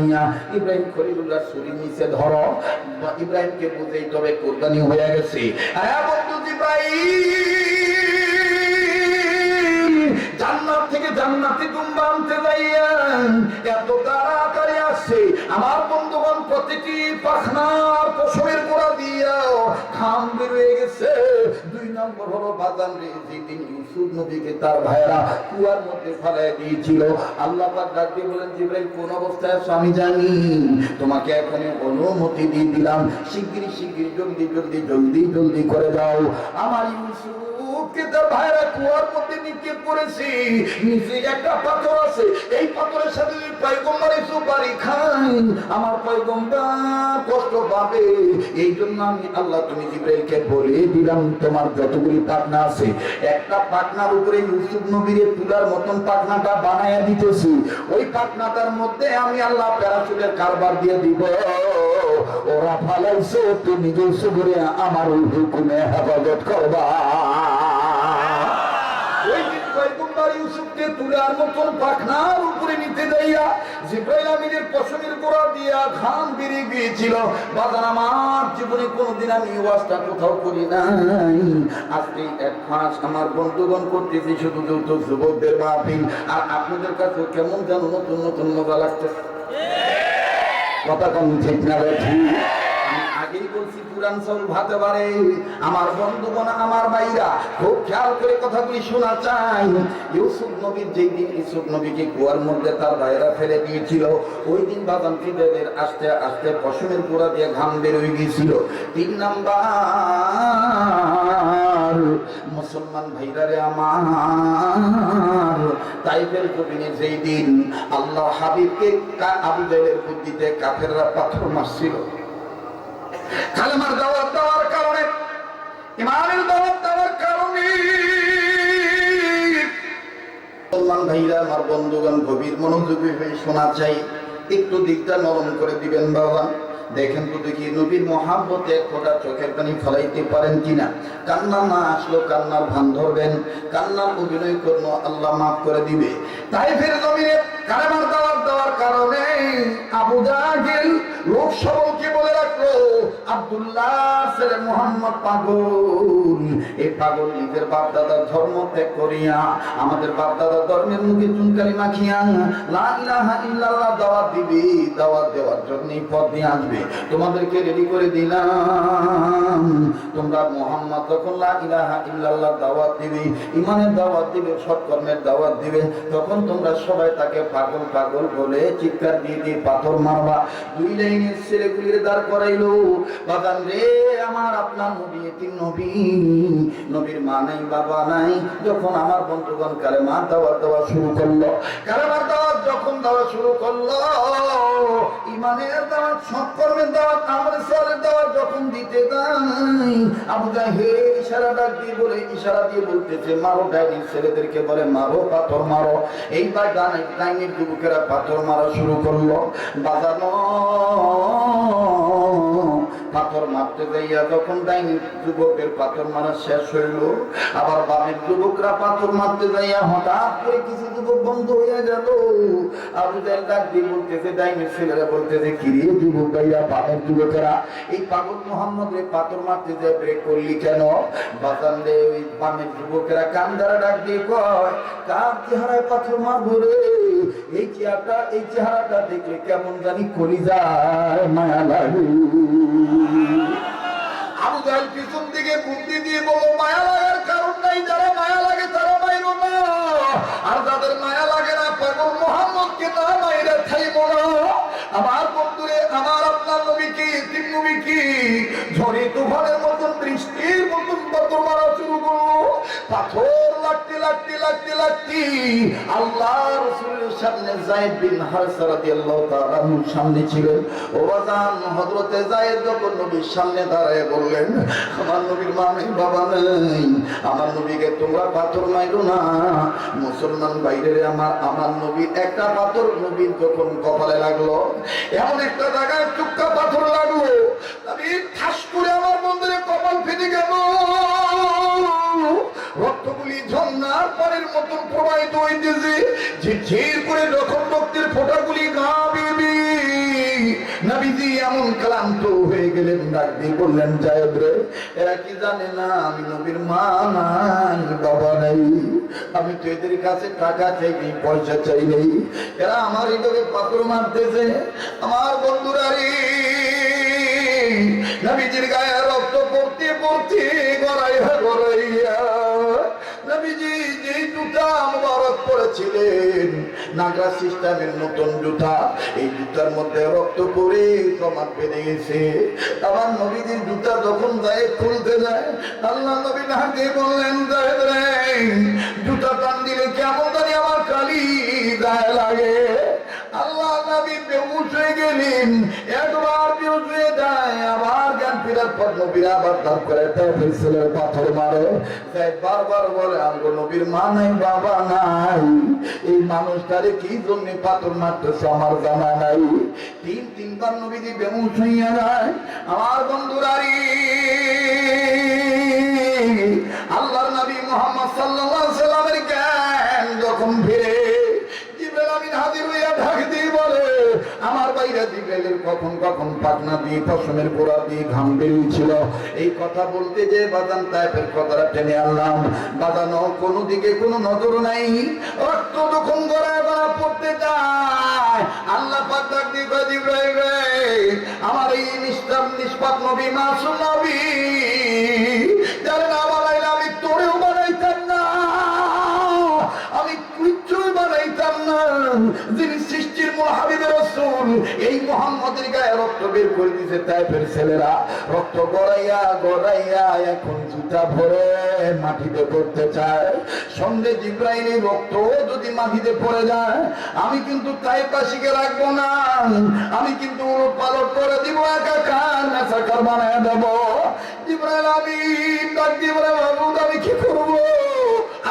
নিয়া ইব্রাহিম খলিলুল্লাহ ছুরি নিচে ধরো। ইব্রাহিমকে বুঝেই তবে কোরবানি হয়ে গেছে। হ্যাঁ বন্ধু জিব্রাইল জান্নাত থেকে জান্নাতি দুম্বা আনতে যাইয়েন, এত তাড়াতাড়ি আসছে আমার বন্ধুগণ, প্রতিটি পাখনার পশমের গোড়া দিয়া ঘাম বের হয়ে গেছে। 2 নম্বর হলো বাদান রে, যেদিন ইউসুফ নবীকে তার ভাইরা কুয়ার মধ্যে ফেলায় দিয়েছিল, আল্লাহ পাক ডাক দিয়ে বলেন জিব্রাইল কোন অবস্থায় আছো আমি জানি, তোমাকে এখন অনুমতি দিয়ে দিলাম, শিগগিরই শিগগিরই জলদি জলদি জলদি জলদি করে যাও। আমার ইউসুফকে তার ভাইরা কুয়ার মধ্যে নিক্ষেপ করেছি, নিচে একটা পাথর আছে, এই পাথরের সাথে পয়গম্বর ইউসুফ বাড়ি খান, আমার পয়গম্বর কষ্ট পাবে। এই জন্য আমি আল্লাহ তুমি জিব্রাইলকে বলে দিলাম তোমার যতগুলি পাখনা আছে একটা পাখনার উপরে ইউসুফ নবীরে তুলার মতন পাখনাটা বানায়া দিতেছি, ওই পাখনাটার মধ্যে আমি আল্লাহ প্যারাসুটের কারবার দিয়ে দিব, ওরা ফালাইছে তুমি ইউসুফ করে আমার ওই হুকুমে হেফাজত করবা। ওই দিন পয়গম্বর ইউসুফকে তুলার মতন পাখনার উপরে নিতে যাইয়া জিব্রাইল আমিনের পশমের গোড়া দিয়া ঘাম বেরিয়ে গিয়েছিল। বাজান আমার জীবনে কোনোদিন আমি ওয়াজটা কোথাও করি নাই, আজকে 1 মাস আমার বন্ধুগণ করতেছি শুধু যুবকদের মাহফিল, আর আপনাদের কাছে কেমন যেন নতুন নতুন মজা লাগতেছে। কথা কোন ঠিক না ঠিক? আগেই বলছি পুরান চাউল ভাতে পারে। আমার বন্ধুগণ আমার ভাইরা খুব খেয়াল করে কথাগুলি শোনা চাই। ইউসুফ নবীর যেই দিন ইউসুফ নবীকে কুয়ার মধ্যে তার ভাইরা ফেলে দিয়েছিল, ওই দিন বাদাম ফিদের আস্তে আস্তে পশমের গোড়া দিয়ে ঘাম বের হয়ে গিয়েছিল। 3 নাম্বার মুসলমান ভাইরা রে আমার, তাইফের জমিনে যেই দিন আল্লাহ হাবিবকে আবু জাহেলের বুদ্ধিতে কাফেররা পাথর মারছিল, কালেমার দাওয়াত দেওয়ার কারণে, ইমানের দাওয়াত দেওয়ার কারণে মুসলমান ভাইরা আমার বন্ধুগণ গভীর মনোযোগী হয়ে শোনা চাই, একটু দিকটা নরম করে দিবেন বাবা। দেখেন তো দেখি নবীর মহাব্বতে 1 ফোঁটা চোখের পানি ফলাইতে পারেন কিনা। কান্না না আসলো কান্নার ভান ধরবেন, কান্নার অভিনয় করলো আল্লাহ মাফ করে দিবে। তাইফের জমিনে কালেমার দাওয়াত দেওয়ার কারণে আবু জাহেল লোক সকলকে বলে রাখলো আব্দুল্লাহ ছেলে মুহাম্মদ পাগল। এই পাগল নিজের বাপ দাদার ধর্ম ত্যাগ করিয়া আমাদের বাপ দাদার ধর্মের মুখে চুনকালি মাখিয়া লা ইলাহা ইল্লাল্লাহ দাওয়াত দিবে, দাওয়াত দেওয়ার জন্য পথ নিয়ে আসবে। তোমাদেরকে রেডি করে দিলাম, তোমরা মুহাম্মদ যখন লা ইলাহা ইল্লাল্লাহ দাওয়াত দিবে, ইমানের দাওয়াত দিবে, সৎকর্মের দাওয়াত দিবে, তখন তোমরা সবাই তাকে পাগল পাগল বলে চিৎকার দিয়ে দিয়ে পাথর মারবা। 2 লাইনের ছেলেগুলির দাঁড় করাইলো। বাগান রে আমার আপনার নবী এতিম নবী, নবীর মা নাই বাবা নাই। যখন আমার বন্ধুগণ কালেমার দাওয়াত দেওয়া শুরু করলো, কালেমার দাওয়াত যখন দেওয়া শুরু করলো, ইমানের দাওয়াত, সৎকর্মের দাওয়াত, আমলে সালের দাওয়াত যখন দিতে যাই, আবু জাহেল ইশারা দিয়ে বলতেছে মারো, ডাইনির ছেলেদেরকে বলে মারো, পাথর মারো। এইবার ডাইনির যুবকেরা পাথর মারা শুরু করলো। বাজানো পাথর মারতে যাইয়া যখন ডাইনির যুবকের পাথর মারা শেষ হইল, আবার বামের যুবকরা পাথর মারতে যাইয়া হঠাৎ করে কিছু যুবক বন্ধ হয়ে গেল। আবু জাহেল ডাক দিয়ে বলতেছে, ডাইনির ছেলেরা বলতেছে কিরে যুবক ভাইয়া, বামের যুবকেরা এই পাগল মুহাম্মদরে পাথর মারতে যায় ব্রেক করলি কেন? বাজান রে ওই বামের যুবকেরা কান দ্বারা ডাক দিয়ে কয়, কার চেহারায় পাথর মারবো রে? এই চেহারাটা দেখলে কেমন জানি কলিজায় মায়া লাগে। আবু জাহেল পিছন দিকে বুদ্ধি দিয়ে বলো, মায়া লাগার কারণ নাই, যারা মায়া লাগে তারা মাইরো না, আর যাদের মায়া লাগে না পাগল মুহাম্মদকে না মাইরা থাইবো না। আমার বন্ধুরে আমার আপনার নবীকে এতিম নবীকে ঝড়ে তুফানের মতন বৃষ্টির মতন পাথর মারা শুরু করলো। পাথর লাগতে লাগতে লাগতে লাগতে আল্লাহ রাসূলের সামনে যায়েদ বিন হারেসা রাদিয়াল্লাহু তাআলা আনহুর সামনে ছিলেন। ও বাজান হযরতে যায়েদ যখন নবীর সামনে দাঁড়ায় বললেন, আমার নবীর মা নেই বাবা নেই, আমার নবীকে তোমরা পাথর মাইরো না। মুসলমান বাইরে আমার নবীর একটা পাথর নবীর যখন কপালে লাগলো, এমন একটা জায়গায় চুক্কা পাথর লাগলো, নবী ঠাস করে আমার বন্ধুরে কপাল ফেটে গেল, রক্তগুলি ঝর্ণার পানির মতন প্রবাহিত হইতেছে, ঝিরঝির করে যখন রক্তের ফোঁটাগুলি গা বেয়ে নবীজি এমন ক্লান্ত হয়ে গেলেন, ডাক দিয়ে বললেন, জায়েদ রে, এরা কি জানে না আমি নবীর মা নাই, বাবা নাই? আমি তো এদের কাছে টাকা চাই নেই, পয়সা চাই নেই, এরা আমার এইভাবে পাথর মারতেছে। আমার বন্ধুরা রে, নবীজির গায়ে রক্ত পড়তে পড়তে গড়াইয়া গড়াইয়া নবীজি যে জুতা মুবারক পরেছিলেন, নাগরা সিস্টেমের নতুন জুতা, এই জুতার মধ্যে রক্ত পড়ে জমাট বেঁধে গেছে। আমার নবীজির জুতা যখন গায়ে খুলতে যায়, আল্লাহ নবী ডাকে বললেন, জায়েদ রে, জুতা টান দিলে কেমন জানি আমার কালি গায়ে লাগে। আল্লাহ নবী বেহুশ হয়ে গেলেন, একবার বেহুশ হয়ে যায়, আবার জ্ঞান ফেরার পর নবীরা আবার তার করে ছেলের পাথর মারে। বারবার বলে, আমগো নবীর মা নাই, বাবা নাই, এই মানুষটারে কি জন্য পাথর মারতেছে আমার জানা নাই। তিনবার নবীজি বেহুশ হইয়া যায়। আমার বন্ধুরারি, আল্লাহর নবী মুহাম্মদ সাল্লাল্লাহু আলাইহি সাল্লামের জ্ঞান যখন ফিরে, জিবরাইল আমিন হাজির হইয়া ঢাক দিয়ে বলে, আমার বাইরে জিবরাইলের কখন কখন পাখনা দিয়ে পশমের গোড়া দিয়ে ঘাম বেরিয়েছিল। এই কথা বলতে যে বাদান তাইফের কথাটা টেনে আনলাম। বাদানো কোনো দিকে কোনো নজর নাই, রক্ত যখন গড়ায় গড়া পড়তে যায়, আল্লাহ পাক ডাক দিয়ে কয়, জিবরাইল রে, আমার এই নিষ্পাপ নবী, মাসুম নবী, যারা না বানাইলে আমি তোরেও বানাইতাম না, আমি কিচ্ছুই বানাইতাম না। যিনি সৃষ্টির মূল হাবিবের রাসূল, এই মুহাম্মদের গায়ে রক্ত বের করে দিয়েছে তাইফের ছেলেরা। রক্ত গড়াইয়া গড়াইয়া এখন জুতা ভরে মাটিতে পড়তে চায়। সঙ্গে জিবরাইলের রক্ত যদি মাটিতে পড়ে যায়, আমি কিন্তু তাইফবাসীকে রাখবো না, আমি কিন্তু উলট পালট করে দিব, একাকার মেসাকার বানায় দেব। জিবরাইল আমিন ডাক দিয়ে বলে, মাহমুদ আমি কি করবো?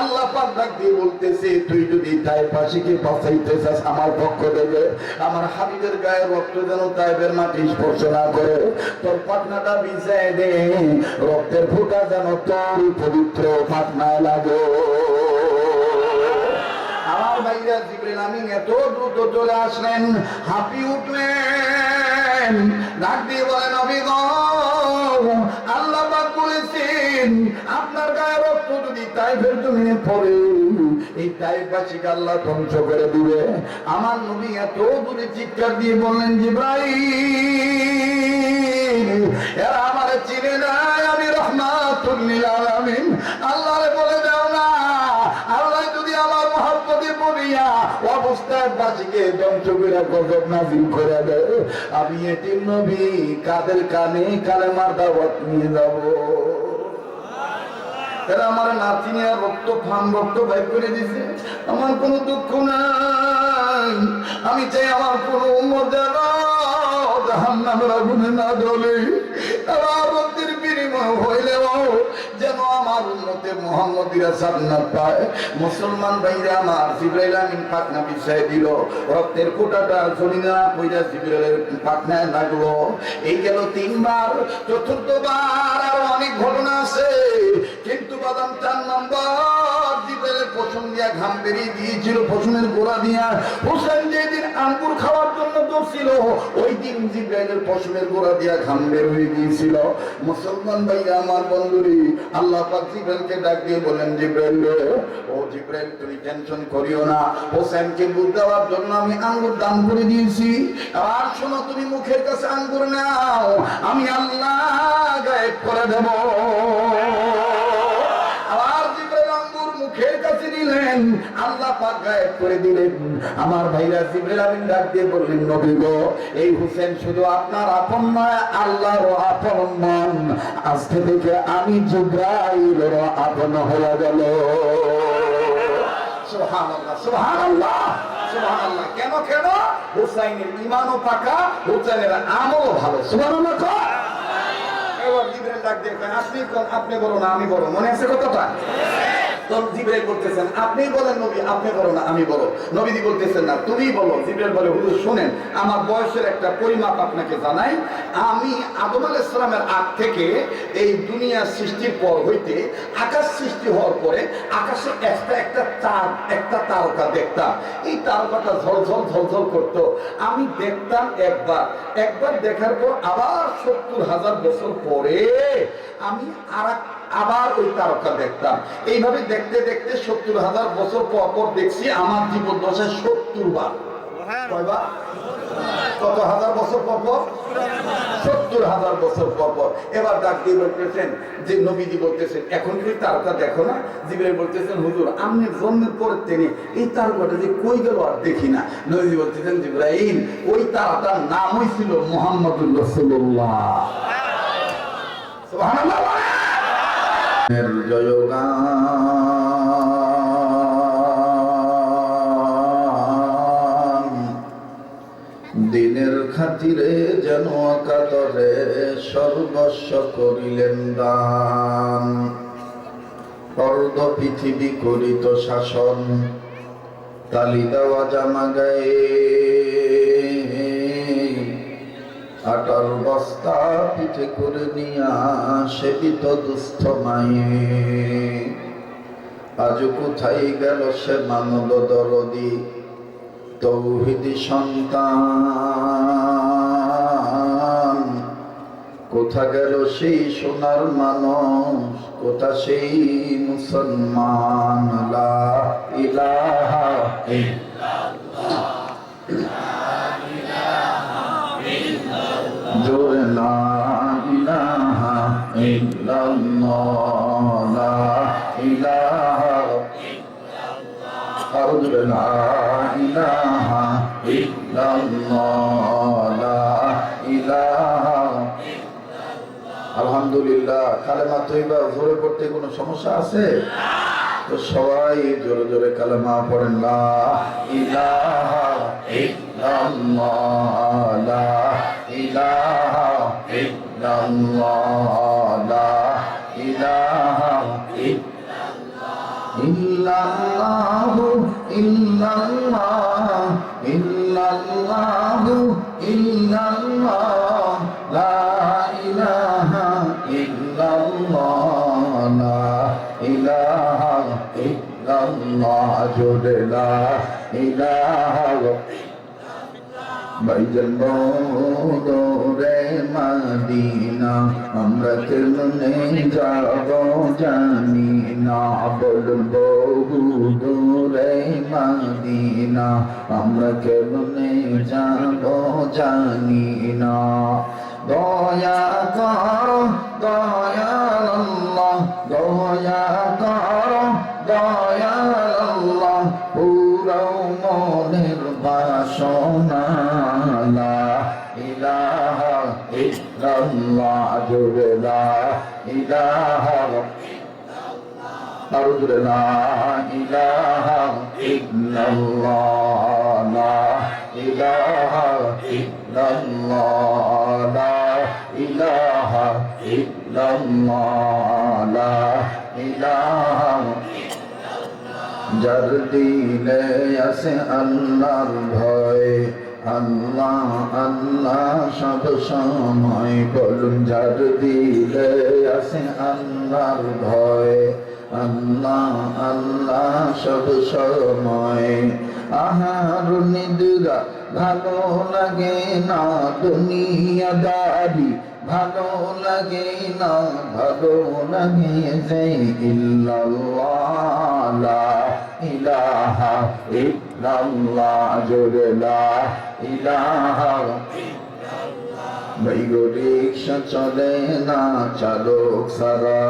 আল্লাহ পাক ডাক দিয়ে বলতেছে, তুই যদি তাইফবাসীকে বাঁচাইতে চাস আমার পক্ষ থেকে, আমার হাবিবের গায়ে রক্ত যেন তাইফের মাটি স্পর্শ না করে, তোর পাটনাটা বিছায় দে, রক্তের ফোঁটা যেন তোর পবিত্র পাটনায় লাগে। আমার ভাইরা, জিবরাইল আমিন এত দ্রুত চলে আসলেন, হাঁপিয়ে উঠলেন, ডাক দিয়ে বলেন, নবী গো, আল্লাহ পাক বলেছেন আপনার গায়ে রক্ত যদি তাইফের জমিনে পড়ে, এই তাইফবাসীকে আল্লাহ ধ্বংস করে দিবে। আমার নবী এত দূরে চিৎকার দিয়ে বললেন, জিবরাইল, এরা আমারে চিনে নাই, আমি রাহমাতুল লিল আলামিন। আল্লাহরে বলে দাও না, আল্লাহ যদি আমার মহব্বতে পড়িয়া অবস্থায় বাসীকে ধ্বংস করে গজব নাযিল করে দেয়, আমি এতিম নবী কাদের কানে কালেমার দাওয়াত নিয়ে যাব। এরা আমার নাতি নিয়ে রক্ত ফান রক্ত বাইর করে দিছে, আমার কোনো দুঃখ নাই। আমি চাই আমার কোনো উম্মত যেন জাহান্নামের আগুনে না জ্বলে, আমার রক্তের বিনিময় হইলেও যেন আমার উম্মতে মুহাম্মদীরা জান্নাত পায়। মুসলমান ভাইরা আমার, জিবরাইল আমিন পাখনা বিছায় দিল, রক্তের ফোঁটাটা জমিনে না পইরা জিবরাইলের পাখনায় লাগলো। এই গেল তিনবার। চতুর্থবার আরো অনেক ঘটনা আছে, কিন্তু বাদাম 4 নম্বর জিবরাইলের পশম দিয়া ঘাম বেরিয়ে দিয়েছিল, পশমের গোড়া দিয়া। হোসেন যেদিন আঙ্গুর খাওয়ার জন্য দৌড়ছিল, ওই দিন জিবরাইলের পশমের গোড়া দিয়া ঘাম বের হয়ে গিয়েছিল। মুসলমান ভাইরা আমার, বন্ধুরি, আল্লাহ পাক জিবরাইলকে ডাক দিয়ে বলেন, জিবরাইল রে, ও জিবরাইল, তুমি টেনশন করিও না, হোসেনকে দুধ দেওয়ার জন্য আমি আঙ্গুর দান করে দিয়েছি। আর শোনো, তুমি মুখের কাছে আঙ্গুর নাও, আমি আল্লাহ গায়েব করে দেব। আবার জিবরাইল আঙ্গুর মুখের কাছে নিলেন, আল্লাহ পাক গায়েব করে দিলেন। আমার ভাইরা, জিবরাইল আমিন ডাক দিয়ে বললেন, নবী গো, এই হোসেন শুধু আপনার আপন নয়, আল্লাহর আপন নন, আজকে থেকে আমি জিবরাইলের আপন হয়ে গেল। সুবহানাল্লাহ, সুবহানাল্লাহ, সুবহানাল্লাহ। কেন কেন? হুসাইনের ঈমানও পাকা, হুসাইনের আমলও ভালো। সুবহানাল্লাহ। এবার জিবরাইল ডাক দিয়ে, আপনি বলো না আমি বলো, মনে আছে কথাটা? তখন জিবরাইল বলতেছেন আপনি বলেন নবী, আপনি বলো না আমি বলো। নবীজি বলতেছেন না তুমি বলো। জিবরাইল বলে হুজুর শুনেন, আমার বয়সের একটা পরিমাপ আপনাকে জানাই। আমি আদম আলাইহিস সালামের আগ থেকে এই দুনিয়া সৃষ্টির পর হইতে আকাশ সৃষ্টি হওয়ার পরে আকাশে একটা তারকা দেখতাম। এই তারকাটা ঝলঝল ঝলঝল করতো। আমি দেখতাম একবার দেখার পর আবার 70,000 বছর পরে আমি আবার ওই তারকা দেখতাম। এইভাবে দেখতে দেখতে 70,000 বছর পর দেখছি আমার জীবন দশায় 70 বার। কয়বার? কত হাজার বছর পর? 70,000 বছর পর। এবার ডাক দিয়ে বলতেছেন যে নবীজি বলতেছেন এখন কি তারকা দেখো না? জিবরাইল বলতেছেন হুজুর আপনি জন্মের পরের থেকে এই তারকাটা যে কই গেল আর দেখি না। নবীজি বলতেছেন জিবরাইল ওই তারাটার নামই ছিল মুহাম্মদুর রাসূলুল্লাহ। সুবহানাল্লাহ। জয়গান দিনের খাতিরে যেন কাতরে সর্বস্ব করিলেন দান। অর্ধ পৃথিবী করিত শাসন, তালি দেওয়া জামা গায়ে, আটার বস্তা পিঠে করে নিয়া সেবিত দুস্থ মায়ে। আজ কোথায় গেল সে মানব দরদি তৌহিদি সন্তান? কোথা গেল সেই সোনার মানুষ, কোথা সেই মুসলমান? লা ইলাহা ইল্লাল্লাহ, জোরে লা ইলাহা ইল্লাল্লাহ, লা ইলাহা ইল্লাল্লাহ, জোরে লা ইলাহা ইল্লাল্লাহ, লা ইলাহা। আলহামদুলিল্লাহ। কালেমা তৈবা জোরে পড়তে কোনো সমস্যা আছে? তো সবাই জোরে জোরে কালেমা পড়েন। লা ইলাহা ইল্লাল্লাহ, লা ইলাহা ইল্লাল্লাহ, লা ইলাহা ইল্লাল্লাহু ইল্লাল্লাহ ইল্লাল্লাহু ইল্লাল্লাহ, লা ইলাহা ইল্লাল্লাহ, লা ইলাহা ইল্লাল্লাহ, জোরে লা ইলাহা। ভাইজান বদরে মদিনা আমরা কেমনে যাব জানি না, বলুন বদরে মদিনা আমরা কেমনে যাব জানি না। দয়া করো দয়াল আল্লাহ, দয়া করো দয়াল আল্লাহ, পুরো মনের বাসনা। লা ইলাহা ইল্লাল্লাহ, জোরে লা ইলাহা ইল্লাল্লাহ, আরো জোরে লা ইলাহা ইল্লাল্লাহ, লা ইলাহা ইল্লাল্লাহ, লা ইলাহা ইল্লাল্লাহ, লা ইলাহা। যার দিলে আছে আল্লাহর ভয়, আল্লাহ আল্লাহ সব সময় বলুন। যার দিলে আছে আল্লাহর ভয়, আল্লাহ আল্লাহ সব সময়। আহার নিদ্রা ভালো লাগে না, দুনিয়াদারি ভালো লাগে না, ভালো লাগে যে ইল্লাল্লাহ, লা ইলাহা ইল্লাল্লাহ, জোরে লা ইলাহা ইল্লাল্লাহ। বাইগো রিকশা চলে না চালক সারা,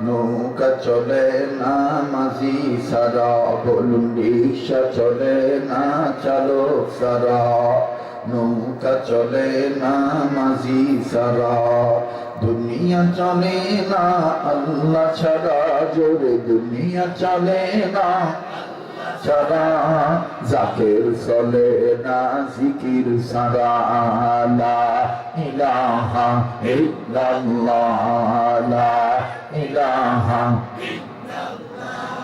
নৌকা চলে না মাঝি সারা, বলুন রিকশা চলে না চালক সারা, নৌকা চলে না মাঝি সারা। দুনিয়া চলে না আল্লাহ ছাড়া, জোরে দুনিয়া চলে না ছাড়া, জাকের চলে না জিকির ছাড়া। লা ইলাহা ইল্লাল্লাহ, লা ইলাহা ইল্লাল্লাহ,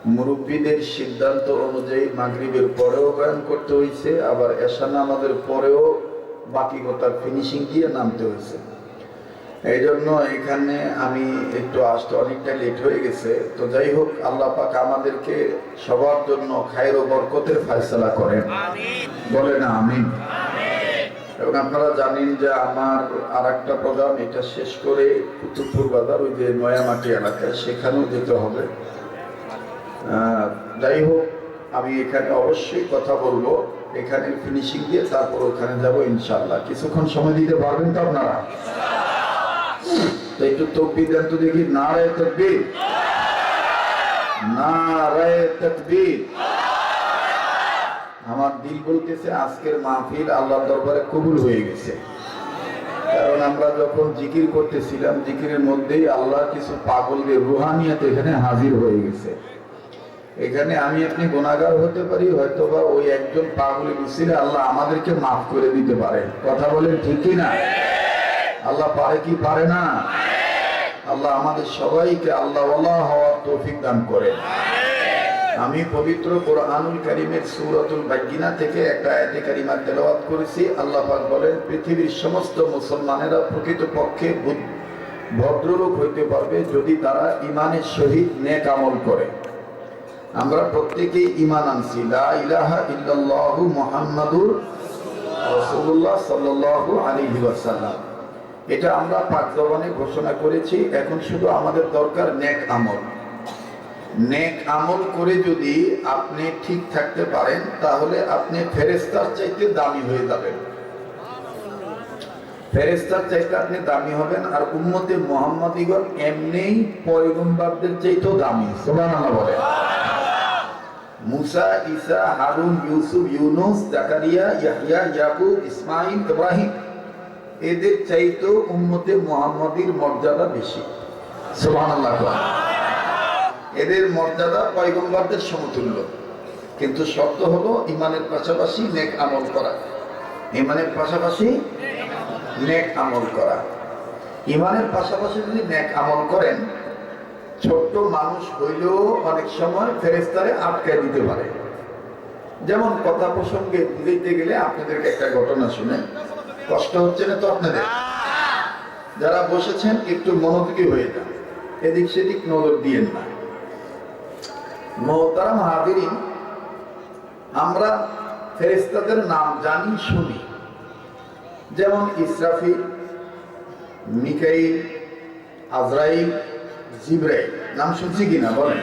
মুরব্বীদের সিদ্ধান্ত অনুযায়ী মাগরিবের পরেও বয়ান করতে হয়েছে, আবার এশা নামাজের পরেও বাকি কথা ফিনিশিং দিয়ে নামতে হয়েছে। এই জন্য এখানে আমি একটু আসতে অনেকটা লেট হয়ে গেছে। তো যাই হোক, আল্লাহ পাক আমাদেরকে সবার জন্য খায়ের ও বরকতের ফয়সালা করেন, বলে না আমিন। এবং আপনারা জানেন যে আমার আর একটা প্রোগ্রাম, এটা শেষ করে কুতুবপুর বাজার, ওই যে নয়ামাটি এলাকায়, সেখানেও যেতে হবে। যাই হোক, আমি এখানে অবশ্যই কথা বলবো, এখানে ফিনিশিং দিয়ে তারপর ওখানে যাব ইনশাআল্লাহ। কিছুক্ষণ সময় দিতে পারবেন তো আপনারা? তো একটু তাকবীর দেন তো দেখি। নারায়ে তাকবীর, নারায়ে তাকবীর। আমার দিল বলতেছে আজকের মাহফিল আল্লাহর দরবারে কবুল হয়ে গেছে। কারণ আমরা যখন জিকির করতেছিলাম, জিকিরের মধ্যেই আল্লাহ কিছু পাগলদের রুহানিয়াত এখানে হাজির হয়ে গেছে। এখানে আমি আপনি গুনাহগার হতে পারি, হয়তো বা ওই একজন পাগলের উসিলে আল্লাহ আমাদেরকে মাফ করে দিতে পারে। কথা বলেন ঠিক কি না? আল্লাহ পারে কি পারে না? আল্লাহ আমাদের সবাইকে আল্লাহ ওয়ালা হওয়ার তৌফিক দান করে। আমি পবিত্র কোরআনুল কারীমের সূরাতুল বায়িনা থেকে একটা আয়াতে কারিমা তেলাওয়াত করেছি। আল্লাহ পাক বলেন, পৃথিবীর সমস্ত মুসলমানেরা প্রকৃতপক্ষে ভদ্রলোক হইতে পারবে যদি তারা ঈমানের সহিত নেক আমল করে। আমরা প্রত্যেকেই ঈমান আনছি, লা ইলাহা ইল্লাল্লাহু মুহাম্মাদুর রাসূলুল্লাহ সাল্লাল্লাহু আলাইহি ওয়াসাল্লাম। এটা আমরা পাক জবানে ঘোষণা করেছি। এখন শুধু আমাদের দরকার নেক আমল। নেক আমল করে যদি আপনি ঠিক থাকতে পারেন, তাহলে আপনি ফেরেশতার চাইতে দামি হয়ে যাবেন। ফেরেশতার চাইতে আপনি দামি হবেন। আর উম্মতে মুহাম্মাদিগণ এমনিই পয়গম্বরদের চাইতেও দামি। সুবহানাল্লাহ বলে। মুসা, ঈসা, হারুন, ইউসুফ, ইউনুস, জাকারিয়া, ইয়াহইয়া, ইয়াকুব, ইসমাঈল, ইব্রাহিম, এদের চাইতেও উম্মতে মুহাম্মাদির মর্যাদা বেশি। সুবহানাল্লাহ। এদের মর্যাদা পয়গম্বরদের সমতুল্য। কিন্তু শর্ত হলো ঈমানের পাশাপাশি নেক আমল করা। ঈমানের পাশাপাশি নেক আমল করা। ঈমানের পাশাপাশি যদি নেক আমল করেন, ছোট্ট মানুষ হইলেও অনেক সময় ফেরেশতারে আটকায় দিতে পারে। যেমন কথা প্রসঙ্গে বুঝাইতে গেলে আপনাদেরকে একটা ঘটনা শুনে, কষ্ট হচ্ছে না তো আপনাদের? যারা বসেছেন একটু মনোযোগী হয়ে যান, এদিক সেদিক নজর দিয়েন না। মুহতারাম হাজিরিন, আমরা ফেরেশতাদের নাম জানি, শুনি। যেমন ইসরাফিল, মিকাইল, আজরাইল, জিবরাইল, নাম শুনছি কিনা বলেন?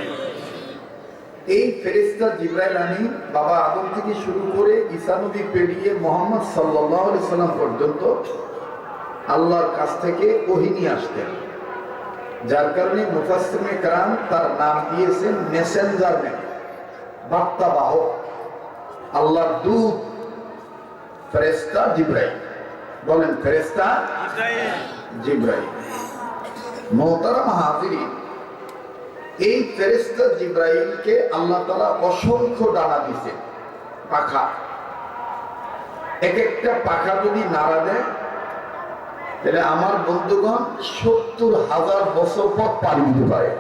এই ফেরেশতা জিবরাইল আমিন বাবা আদম থেকে শুরু করে ঈসা নবী পেরিয়ে মুহাম্মদ সাল্লাল্লাহু আলাইহি সাল্লাম পর্যন্ত আল্লাহর কাছ থেকে ওহী নিয়ে আসতেন। যার কারণে মুফাসসিরিনে কেরাম তার নাম দিয়েছেন মেসেঞ্জার ম্যান, বার্তাবাহক, আল্লাহর দূত ফেরেশতা জিবরাইল। বলেন ফেরেশতা জিবরাইল। মুহতারাম হাজিরিন, এই ফেরেশতা জিবরাইলকে আল্লাহ তাআলা অসংখ্য ডানা দিয়েছেন, পাখা। এক একটা পাখা যদি নাড়া দেয়, তাহলে আমার বন্ধুগণ ৭০,০০০ বছর পথ পাড়ি দিতে পারে।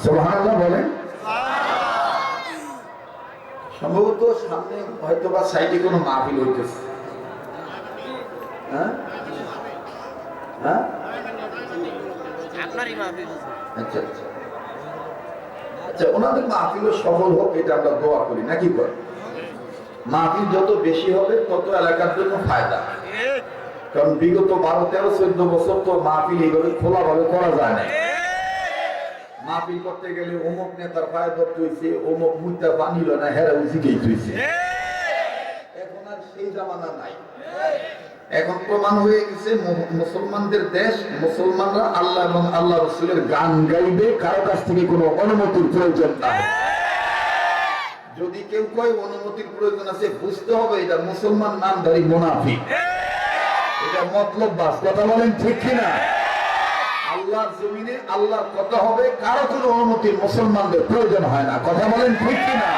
সুবহানাল্লাহ বলেন। সম্ভবত সামনে হয়তো বা সাইডে কোনো মাহফিল হইতেছে। হ্যাঁ হ্যাঁ, আপনারই মাহফিল। আচ্ছা আচ্ছা আচ্ছা, ওনাদের মাহফিলও সফল হোক, এটা আমরা দোয়া করি, নাকি করি? মাহফিল যত বেশি হবে তত এলাকার জন্য ফায়দা। কারণ বিগত 12, 13, 14 বছর তো মাহফিল এইভাবে খোলাভাবে করা যায় না। মাহফিল করতে গেলে অমুক নেতার পায়ে ধরতে হয়েছে, অমুক মুইতা পানি হলো না, হেরা উচিকেই হয়েছে। এখন আর সেই জামানা নাই। এখন প্রমাণ হয়ে গেছে মুসলমানদের দেশ, মুসলমানরা আল্লাহ এবং আল্লাহ রাসূলের গান গাইবে, কারো কাছ থেকে কোনো অনুমতির প্রয়োজন নাই। যদি কেউ কয় অনুমতির প্রয়োজন আছে, বুঝতে হবে এটা মুসলমান নামধারী মুনাফিক, এটা মতলববাজ। কথা বলেন ঠিক কিনা? আল্লাহর জমিনে আল্লাহর কথা হবে, কারো কোনো অনুমতির মুসলমানদের প্রয়োজন হয় না। কথা বলেন ঠিক কিনা?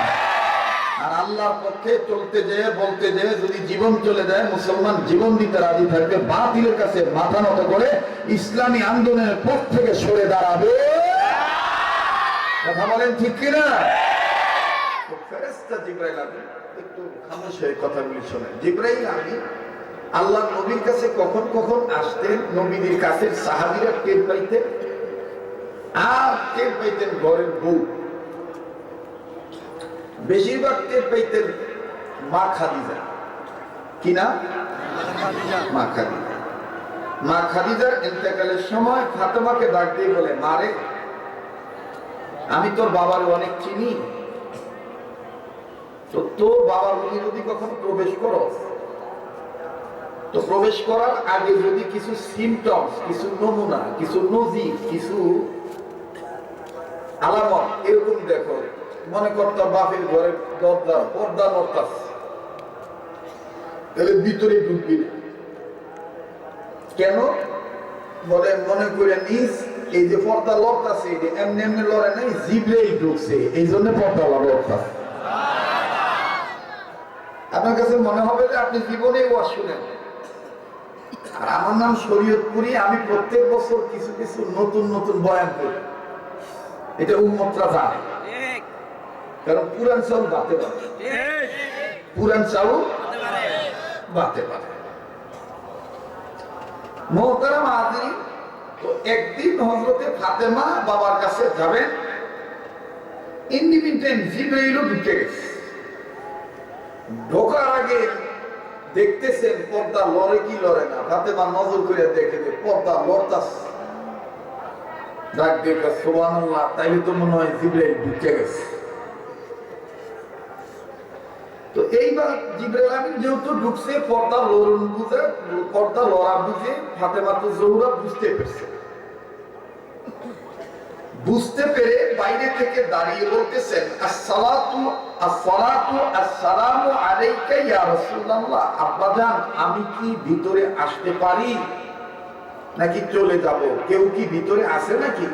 আর আল্লাহর পক্ষে চলতে যেয়ে বলতে যেয়ে যদি জীবন চলে যায়, মুসলমান জীবন দিতে রাজি থাকবে, বাতিলের কাছে মাথা নত করে ইসলামী আন্দোলনের পথ থেকে সরে দাঁড়াবে। কথা বলেন ঠিক কিনা? ফেরেশতা জিবরাইল আমিন, একটু খামোশ হয়ে কথাগুলি শোনেন। জিবরাইল আমিন আল্লাহর নবীর কাছে কখন কখন আসতেন, নবীদের কাছে সাহাবীরা টের পাইতেন, আর টের পাইতেন ঘরের বউ, বেশিরভাগ টের পাইতেন মা খাদিজা। কি না? মা খাদিজা। মা খাদিজার ইন্তেকালের সময় ফাতেমাকে ডাক দিয়ে বলে, মারে আমি তোর বাবার অনেক চিনি, তো তোর বাবার রুমে যদি কখনো প্রবেশ করো, তো প্রবেশ করার আগে যদি কিছু সিমটমস, কিছু নমুনা, কিছু নজির, কিছু আলামত এরকম দেখো, মনে কর তোর বাপের ঘরের দরজা পর্দা নড়তাস, তাহলে ভিতরে ঢুকবি না। কেন? বলে মনে করে নিস এই যে পর্দা লড়তাছে, এমনি এমনি লড়ে নাই, জিবরাইল ঢুকছে, এই জন্য পর্দা লড়তাছে। আপনার কাছে মনে হবে যে আপনি জীবনে ওয়াজ শুনেন। আর আমার নাম শরীয়তপুরি, আমি প্রত্যেক বছর কিছু কিছু নতুন নতুন বয়ান করি, এটা উম্মতরা জানে। কারণ পুরান চাউল বাতে পারে, পুরান চাউল বাতে পারে। মোহতারাম হাজিরিন, তো একদিন হযরতে ফাতেমা বাবার কাছে যাবেন, ইন্ডিপেন্ডেন্ট জিবরাইলও ঢুকে গেছে। ঢোকার আগে দেখতেছেন পর্দা লড়ে কি লড়ে না। ফাতেমা নজর করে দেখে যে পর্দা লড়তাছে। ডাক দিয়ে সুবহানাল্লাহ, তাইলে তো মনে হয় জিবরাইল ঢুকে গেছে। তো এইবার জিবরাইল আমিন যেহেতু ঢুকছে, পর্দা লড়ন বুঝে, পর্দা লড়া বুঝে ফাতেমা তো জোহরা বুঝতে পেরেছে। বুঝতে পেরে বাইরে থেকে দাঁড়িয়ে বলতেছেন, আসসালাতু আসসালাতু আসসালামু আলাইকা ইয়া রাসূলুল্লাহ। আব্বাজান, আমি কি ভিতরে আসতে পারি নাকি চলে যাব? কেউ কি ভিতরে আসে নাকি?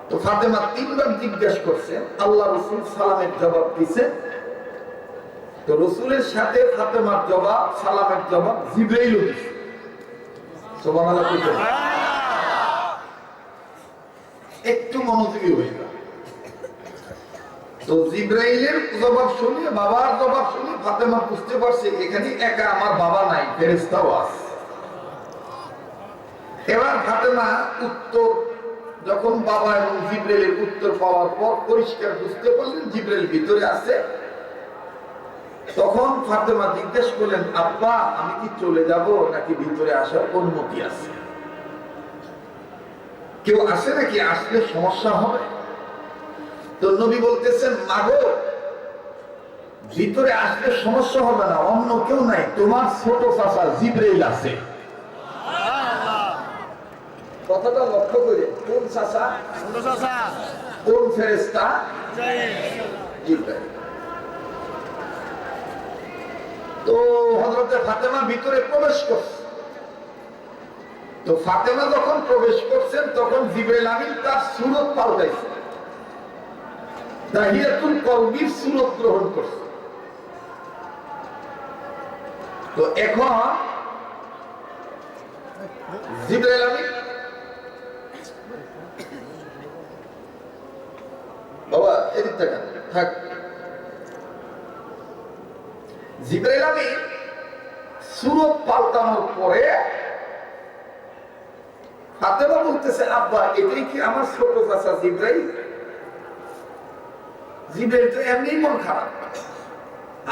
তো ফাতেমা তিনবার জিজ্ঞাসা করছেন, আল্লাহ রাসূল সালামের জবাব দিয়েছেন। তো রাসূলের সাথে ফাতেমার জবাব, সালামের জবাব জিবরাইল দিয়েছে। সুবহানাল্লাহ। একটু মনোযোগী হয়ে গেল। তো জিবরাইলের জবাব শুনে, বাবার জবাব শুনে ফাতেমা বুঝতে পারছে এখানে একা আমার বাবা নাই, ফেরেশতাও আছে। এবার ফাতেমা উত্তর, যখন বাবা এবং জিবরাইলের উত্তর পাওয়ার পর পরিষ্কার বুঝতে পারলেন জিবরাইল ভিতরে আছে, তখন ফাতেমা জিজ্ঞেস করলেন, আব্বা আমি কি চলে যাব নাকি ভিতরে আসার অনুমতি আছে? কেউ আসে নাকি? আসলে সমস্যা হবে? তো নবী বলতেছেন, মাগো ভিতরে আসলে সমস্যা হবে না, অন্য কেউ নাই, তোমার ছোট চাচা জিবরাইল আছে। কথাটা লক্ষ্য করে, কোন চাচা? কোন ফেরেশতা? জিবরাইল। তো হযরতে ফাতেমা ভিতরে প্রবেশ করছে। তো ফাতেমা যখন প্রবেশ করছেন, তখন জিবরাইল আমিন তার সূরত পাল্টাইছে, দাহিয়াতুল কলবির সূরত গ্রহণ করছে। তো এখন জিবরাইল আমিন, বাবা এদিক থেকে থাক, জিবরাইল আমিন সূরত পাল্টানোর পরে ফাতেমা বলতেছে, আব্বা এটাই কি আমার ছোট চাচা জিবরাইল? জিবরাইল তো এমনি মন খারাপ।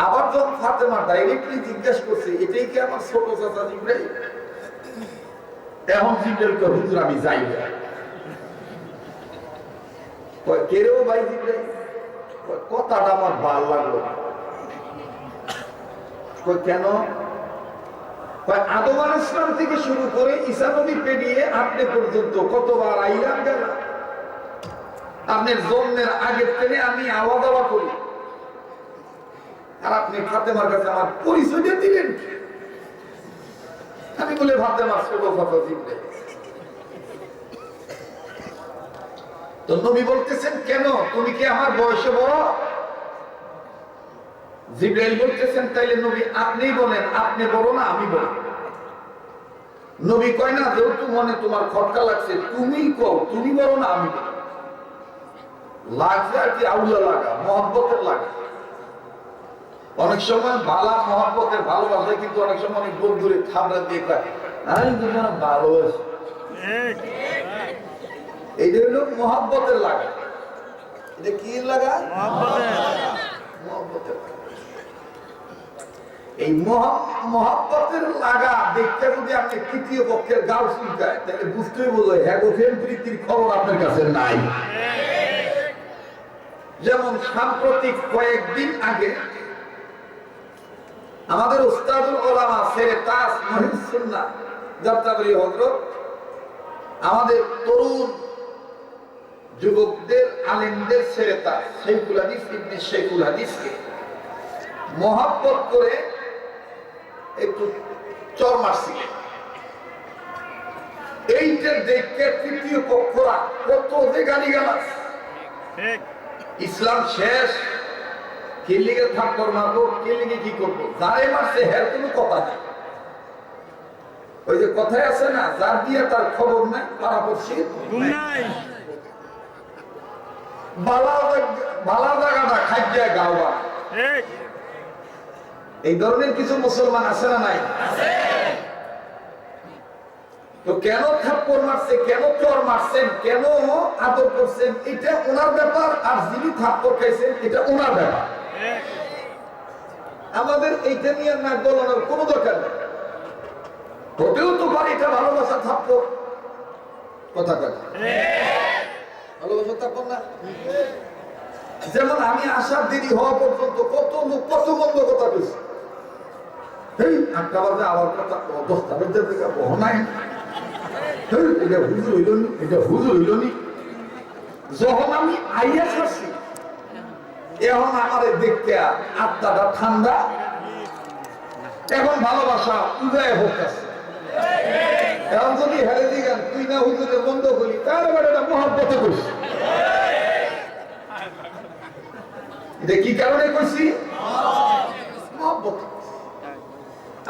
আবার যখন ফাতেমা ডাইরেক্টলি জিজ্ঞাসা করছে, এটাই কি আমার ছোট চাচা জিবরাইল? এখন জিবরাইল কয়, হুজুর আমি যাই না। কয় কেরেও ভাই জিবরাইল? কথাটা আমার ভালো লাগলো না। কয় কেন? আদম আলাইহিস সালাম থেকে শুরু করে ঈসা নবী পেরিয়ে আপনি পর্যন্ত কতবার আইলাম গেলাম, আপনার জন্মের আগের থেকে আমি আওয়া দাওয়া করি, আর আপনি ফাতেমার কাছে আমার পরিচয় দিয়ে দিলেন। আমি বলে ফাতেমার ছোট কথা জিবরাইল। তো নবী বলতেছেন, কেন তুমি কি আমার বয়সে বড়? জিবরাইল বলতেছেন, তাইলে নবী আপনি বলেন, আপনি বড় না আমি বড়? নবী কয় না, যেহেতু মনে তোমার খটকা লাগছে, তুমি কও তুমি বড় না আমি বড়? লাগছে আর কি আউলা লাগা, মহব্বতের লাগা। অনেক সময় বালা মহব্বতের ভালোবাসে, কিন্তু অনেক সময় অনেক দূর দূরে থাবড়া দিয়ে পায় আমি তোমার ভালোবাসি, এইটা হলো মহব্বতের লাগা। এটা কি লাগা? মহব্বতের। এই মহব্বতের লাগা দেখতে যদি আপনি তৃতীয় পক্ষের গাও চুলকায়, তাহলে বুঝতেই বোঝে হ্যাঁ প্রেম প্রীতির খবর আপনার কাছে নাই। যেমন সাম্প্রতিক কয়েকদিন আগে আমাদের উস্তাদুল উলামা শেরে তাজ মহিউস সুন্নাহ যাত্রাবাড়ি হযরত আমাদের তরুণ যুবকদের আলেমদের শেরে তাজ শেখুল হাদিস ইবনে শেখুল হাদিসকে মহব্বত করে একটু চর মারছিলেন। এইটা দেখে তৃতীয় পক্ষরা কত যে গালিগালাজ। ইসলাম শেষ, কে লিগে থাপ্পর মারবো, কে লিগে কি করবো, যারে মারছে হের কোনো কথা নেই। ওই যে কথায় আছে না, যার দিয়ে তার খবর নাই পাড়াপড়শি নাই। বালা জায়গাটা খাইয়া গাওয়া, এই ধরনের কিছু মুসলমান আছে না নাই? তো কেন থাপ্পর মারছে, কেন চর মারছেন, কেন আদর করছেন, এটা ওনার ব্যাপার। আর যিনি থাপ্পর খাইছেন এটা ওনার ব্যাপার। আমাদের এইটা নিয়ে নাক গলানোর কোনো দরকার নেই। হতেও তো পারে এটা ভালোবাসা থাপ্পর, কথা কথা ভালোবাসা থাপ্পর না। যেমন আমি আসার দেরি হওয়া পর্যন্ত কত লোক কত মন্দ কথা বলছে, এই ৮টা বাজে আবার কথা 10টা বাজে থেকে বহনায় এটা হুজুর হইল নি, এটা হুজুর হইল নি। যখন আমি আইয়া ছাড়ছি, এখন আমার দেখতে আত্মাটা ঠান্ডা, এখন ভালোবাসা উদয় হচ্ছে। এখন যদি হেরে দিগান তুই না হুজুরের বন্ধ করি, তার এবার এটা মহব্বতে করছি। এটা কি কারণে করছি? মহব্বত।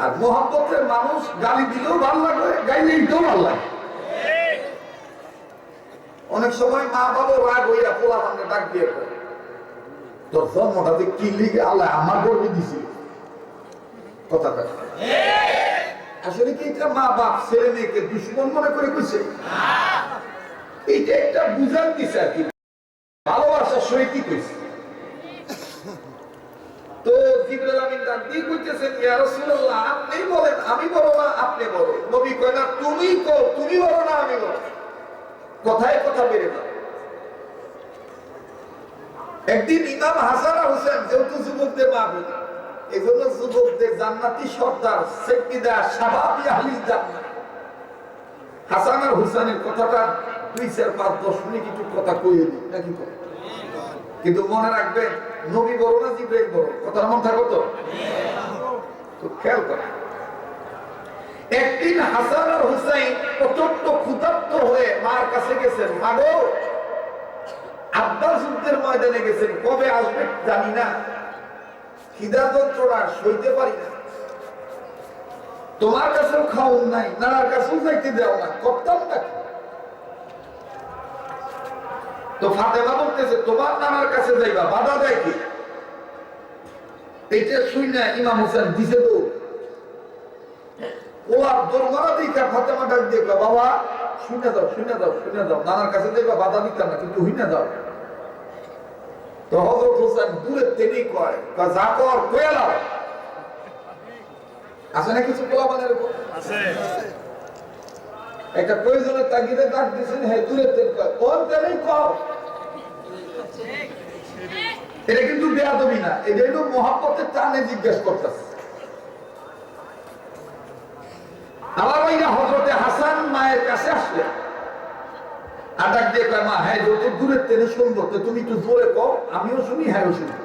আর মহব্বতের মানুষ গালি দিলেও ভালো লাগে, গাইলে দিতেও ভালো লাগে। অনেক সময় মা বাবা রাগ হইয়া পোলা ভাঙে ডাক দিয়ে তোর জন্মটাতে কি লিগে আল্লাহ আমার গর্বে দিছিল, কথা কথা। আসলে কি এটা মা বাপ ছেলে মেয়েকে দুশ্মন মনে করে কইছে? এইটা একটা বুঝান দিছে আর কি, ভালোবাসার সহিত কইছে। তো জিবরাইল আমিন ডাক দিয়ে কইতেছেন, ইয়া রাসূলুল্লাহ আপনি বলেন, আমি বড় না আপনি বড়? নবী কয় না তুমি কও, তুমি বড় না আমি বড়। কথায় কথা বেড়ে না। একদিন ইমাম হাসান আর হুসেন যেহেতু যুবকদের মা বোন, এই জন্য যুবকদের জান্নাতি সর্দার সেকিদা শাবাবি আহলি জান্নাত হাসান আর হুসেনের কথাটা 2-4-5-10 মিনিট একটু কথা কইয়ে দিই নাকি কথা। কিন্তু মনে রাখবেন, নবী বড় না জিবরাইল বড়? কথা মন থাকো তো? তো খেয়াল করেন। একদিন হাসান আর হুসাইন প্রচন্ড ক্ষুধার্ত হয়ে মার কাছে গেছেন, মা গো আব্বা যুদ্ধের ময়দানে গেছেন, কবে আসবে জানি না, খিদা যন্ত্রণা সইতে পারি না, তোমার কাছেও খাওন নাই, নানার কাছেও যাইতে দেও না, করতাম না। তো ফাতেমা বলতেছে তোমার নানার কাছে যাইবা, বাধা দেয় কি? এইটা শুই না ইমাম হোসেন দিছে তো ওর দরমারা দেখা ফাতেমা ডাক দিয়ে বাবা শুনে দাও, শুনে দাও, শুনে দাও, নানার কাছে যাইবা, বাধা দিতাম না, কিন্তু হুইনা দাও। তো হযরত হোসেন দূরে তেনি কয় যা কর কয়ে দাও। আছে না কিছু পোলাপানের উপর আছে, একটা প্রয়োজনের তাগিদে ডাক দিছেন, হ্যাঁ দূরে তেন কয় কোন তেনি কও। এটা কিন্তু বেয়াদবি না, এটা হলো মহব্বতের টানে জিজ্ঞেস করতেছে। আমার ভাইরা হযরতে হাসান মায়ের কাছে আসলে আর ডাক দিয়ে কয় মা হ্যাঁ যত দূরের তেনে সুন্দর, তো তুমি একটু জোরে কও, আমিও শুনি, হ্যাঁ শুনি।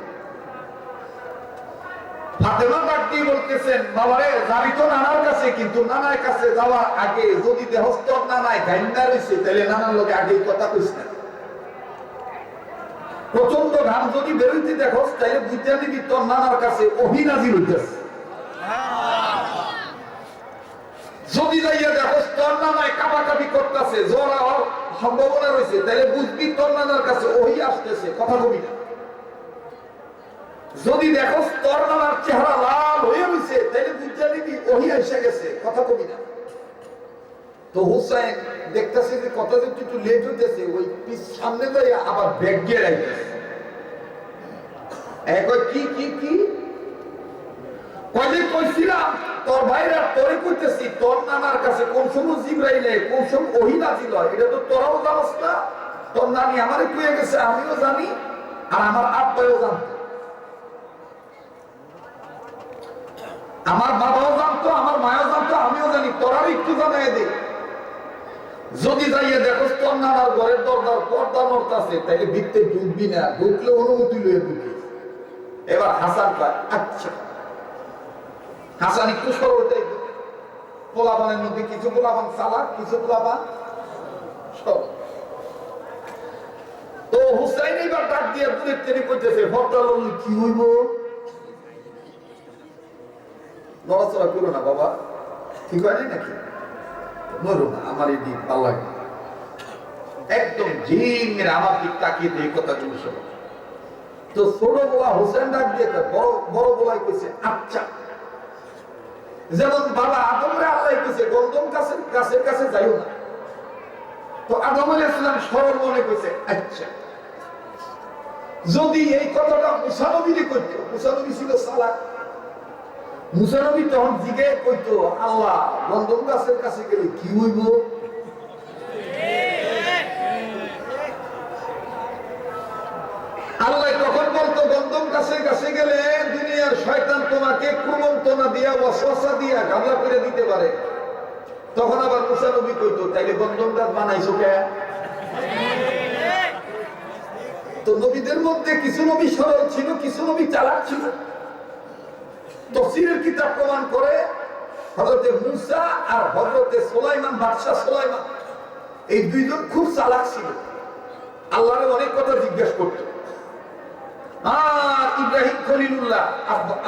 ফাতেমা ডাক দিয়ে বলতেছেন বাবারে যাবি তো নানার কাছে, কিন্তু নানার কাছে যাওয়ার আগে যদি দেহস্তর নানায় গাইন্দা রয়েছে, তাহলে নানার লোকে আগে কথা কইস না। প্রচন্ড ঘাম যদি বেরোইতে দেখো, তাহলে বুঝতে দিবি তোর নানার কাছে ওহী নাযিল হইতেছে। যদি যাইয়া দেখো তোর নানায় কাবাকাবি করতেছে, জোরা সম্ভাবনা রয়েছে, তাহলে বুঝবি তোর নানার কাছে ওই আসতেছে, কথা কবি না। যদি দেখো তোর নানার চেহারা লাল হয়ে রয়েছে, তাহলে বুঝা নিবি ওই এসে গেছে, কথা কবি না। তো হুসাইন দেখতেছে যে কথা যে একটু লেট হইতেছে, ওই সামনে যাই আবার ব্যাগ গিয়ে রাখতেছে। কি কি কি কয়দিন কইছিলাম তোর ভাইরা তোরে কইতেছি, তোর নানার কাছে কোন সময় জিবরাইলে কোন সময় ওহী নাযিল হয়, এটা তো তোরাও জানোস না। তোর নানি আমারে কইয়া গেছে, আমিও জানি, আর আমার আব্বাও জানতো, আমার বাবাও জানতো, আমার মাও জানতো, আমিও জানি, তোরাও একটু জানাই দে। যদি যাইয়া দেখো তোর নানার ঘরের দরজার পর্দা নড়তাছে, তাইলে ভিতরে ঢুকবি না, ঢুকলে অনুমতি লইয়া ঢুকিস। এবার হাসান কয় আচ্ছা। হাসান একটু সরলটাই, পোলাপানের মধ্যে কিছু পোলাপান চালাক, কিছু পোলাপান সরল। তো হুসাইন এবার ডাক দিয়ে দূরের থেকে কইতেছে, পর্দা লড়লে কি হইব? নড়াচড়া করো না বাবা, ঠিক হয় নাই নাকি? নড়ো না, আমার এই দিক ভালো লাগে। একদম জিমের আমার দিক তাকিয়ে এই কথা চলছ। তো ছোট বলা হোসেন ডাক দিয়ে বড় বড় বলাই কইছে আচ্ছা। যেমন বাবা আদমরে আল্লাহ কইছে গন্ধম গাছের কাছে যাইও না, তো আদম আলাইহিস সালাম সরল মনে কইছে আচ্ছা। যদি এই কথাটা মুসা নবীরে কইতো, মুসা নবী ছিল চালাক, মুসা নবী তখন জিগে কইতো আল্লাহ গন্ধম গাছের কাছে গেলে কি হইব? আল্লাহ তখন বলতো গন্ধম গাছের কাছে গেলে দুনিয়ার শয়তান তোমাকে কুমন্ত্রণা দিয়া ওয়াসওয়াসা দিয়া গামলা করে দিতে পারে। তখন আবার মুসা নবী কইতো তাইলে গন্ধম গাছ বানাইছো কে? তো নবীদের মধ্যে কিছু নবী সরল ছিল, কিছু নবী চালাক ছিল। তাফসীরের কিতাব প্রমাণ করে হযরতে মুসা আর হযরতে সুলাইমান, বাদশা সুলাইমান, এই দুইজন খুব চালাক ছিল, আল্লাহরে অনেক কথা জিজ্ঞেস করতো। আর ইব্রাহিম খলিলুল্লাহ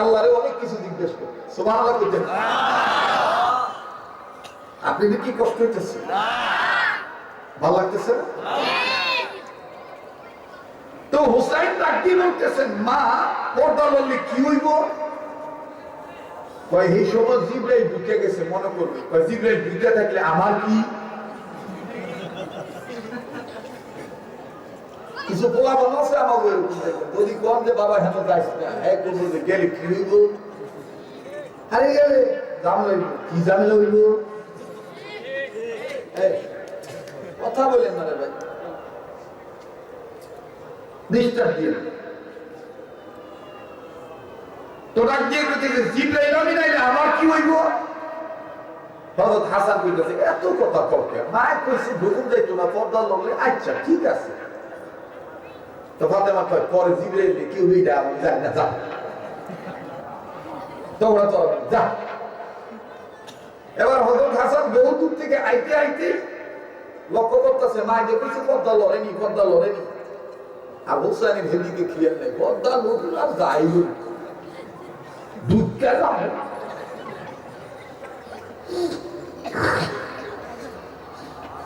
আল্লাহরে অনেক কিছু জিজ্ঞেস করতো। সুবহানাল্লাহ কইতেন। আপনি কি কষ্ট হইতেছে? ভালো লাগতেছে না? তো হুসাইন ডাকি বলতেছেন মা পর্দা লড়লে কি হইব? এই সময় জিবরাইল ঢুকে গেছে, মনে করবে জিবরাইল ঢুকে থাকলে আমার কি? কিছু পোলা বান আছে আমার যদি কম যে বাবা হেন যাইস না, একদম গেলে কি হইব? আরে গেলে ঝামেলা হইব। কি ঝামেলা হইব? কথা বলেন না রে ভাই, ডিস্টার্ব দিয়ে তো ডাক দিয়ে কইতেছে জিবরাইল আমি নাইলে আমার কি হইব? হযরত হাসান কইতেছে এত কথা কওকে, মা কইছে ঢুকুম যাইতো না পর্দা লড়লে আচ্ছা ঠিক আছে। তো ফাতেমা কয় পরে জিবরাইল কি হইডা আমি জানি না, যা তোমরা তো যা। এবার হযরত হাসান বহু দূর থেকে আইতে আইতে লক্ষ্য করতেছে মা যে কইছে পর্দা লড়েনি, পর্দা লড়েনি। আর হুসাইনের হেদিকে খেয়াল নাই, পর্দা লড়ল আর যাই হইল দুধটা যাবে।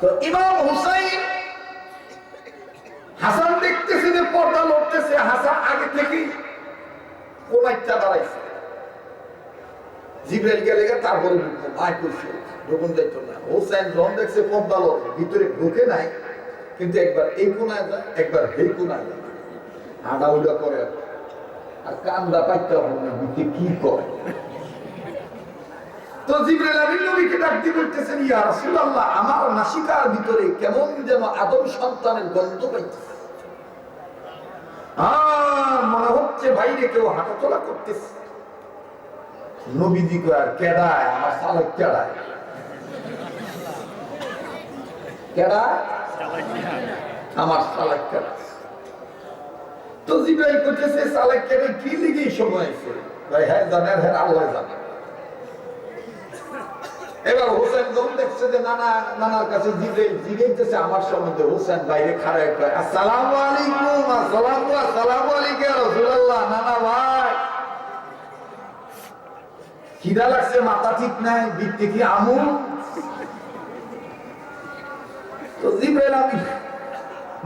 তো ইমাম হুসাইন হাসান দেখতেছে যে পর্দা লড়তেছে, হাসান আগে থেকে কোন একটা দাঁড়াইছে। জিবরাইল গেলে তারপরে আয় করছে, ঢুকুন যাইতো না। হুসাইন যখন দেখছে পর্দা লড়ে, ভিতরে ঢুকে নাই, কিন্তু একবার এই কোনায় যায়, একবার এই কোনায় যায়, হাঁটা উড়া করে আর কান্দা পাইতে হবে ভিতরে কি করে। তো জিবরাইল আমিন নবীকে ডাক দিয়ে বলতেছেন ইয়া রাসূলুল্লাহ আমার নাসিকার ভিতরে কেমন যেন আদম সন্তানের গন্ধ পাইতেছে, আর মনে হচ্ছে বাইরে কেউ হাঁটাচলা করতেছে। নবীজি কয় কেডায়? আমার সালেক কেডায়? কেডায়? আমার সালেক কেডায়? তো জিবরাইল কইতেছে সালেক কেডায় কি লিগে সময় আছে? ভাই হ্যাঁ জানেন, হ্যাঁ আল্লাহ জানে। এবার হোসেন যখন দেখছে যে নানার কাছে জিবরাইল জিজ্ঞাসা আমার সম্বন্ধে, হোসেন বাইরে খাড়ায় কয় আসসালামু আলাইকুম। আসসালামু আলাইকুম ইয়া রাসূলুল্লাহ। নানা ভাই খিদা লাগছে, মাথা ঠিক নাই, বিত্তে কি আমু? তো জিবরাইল আমি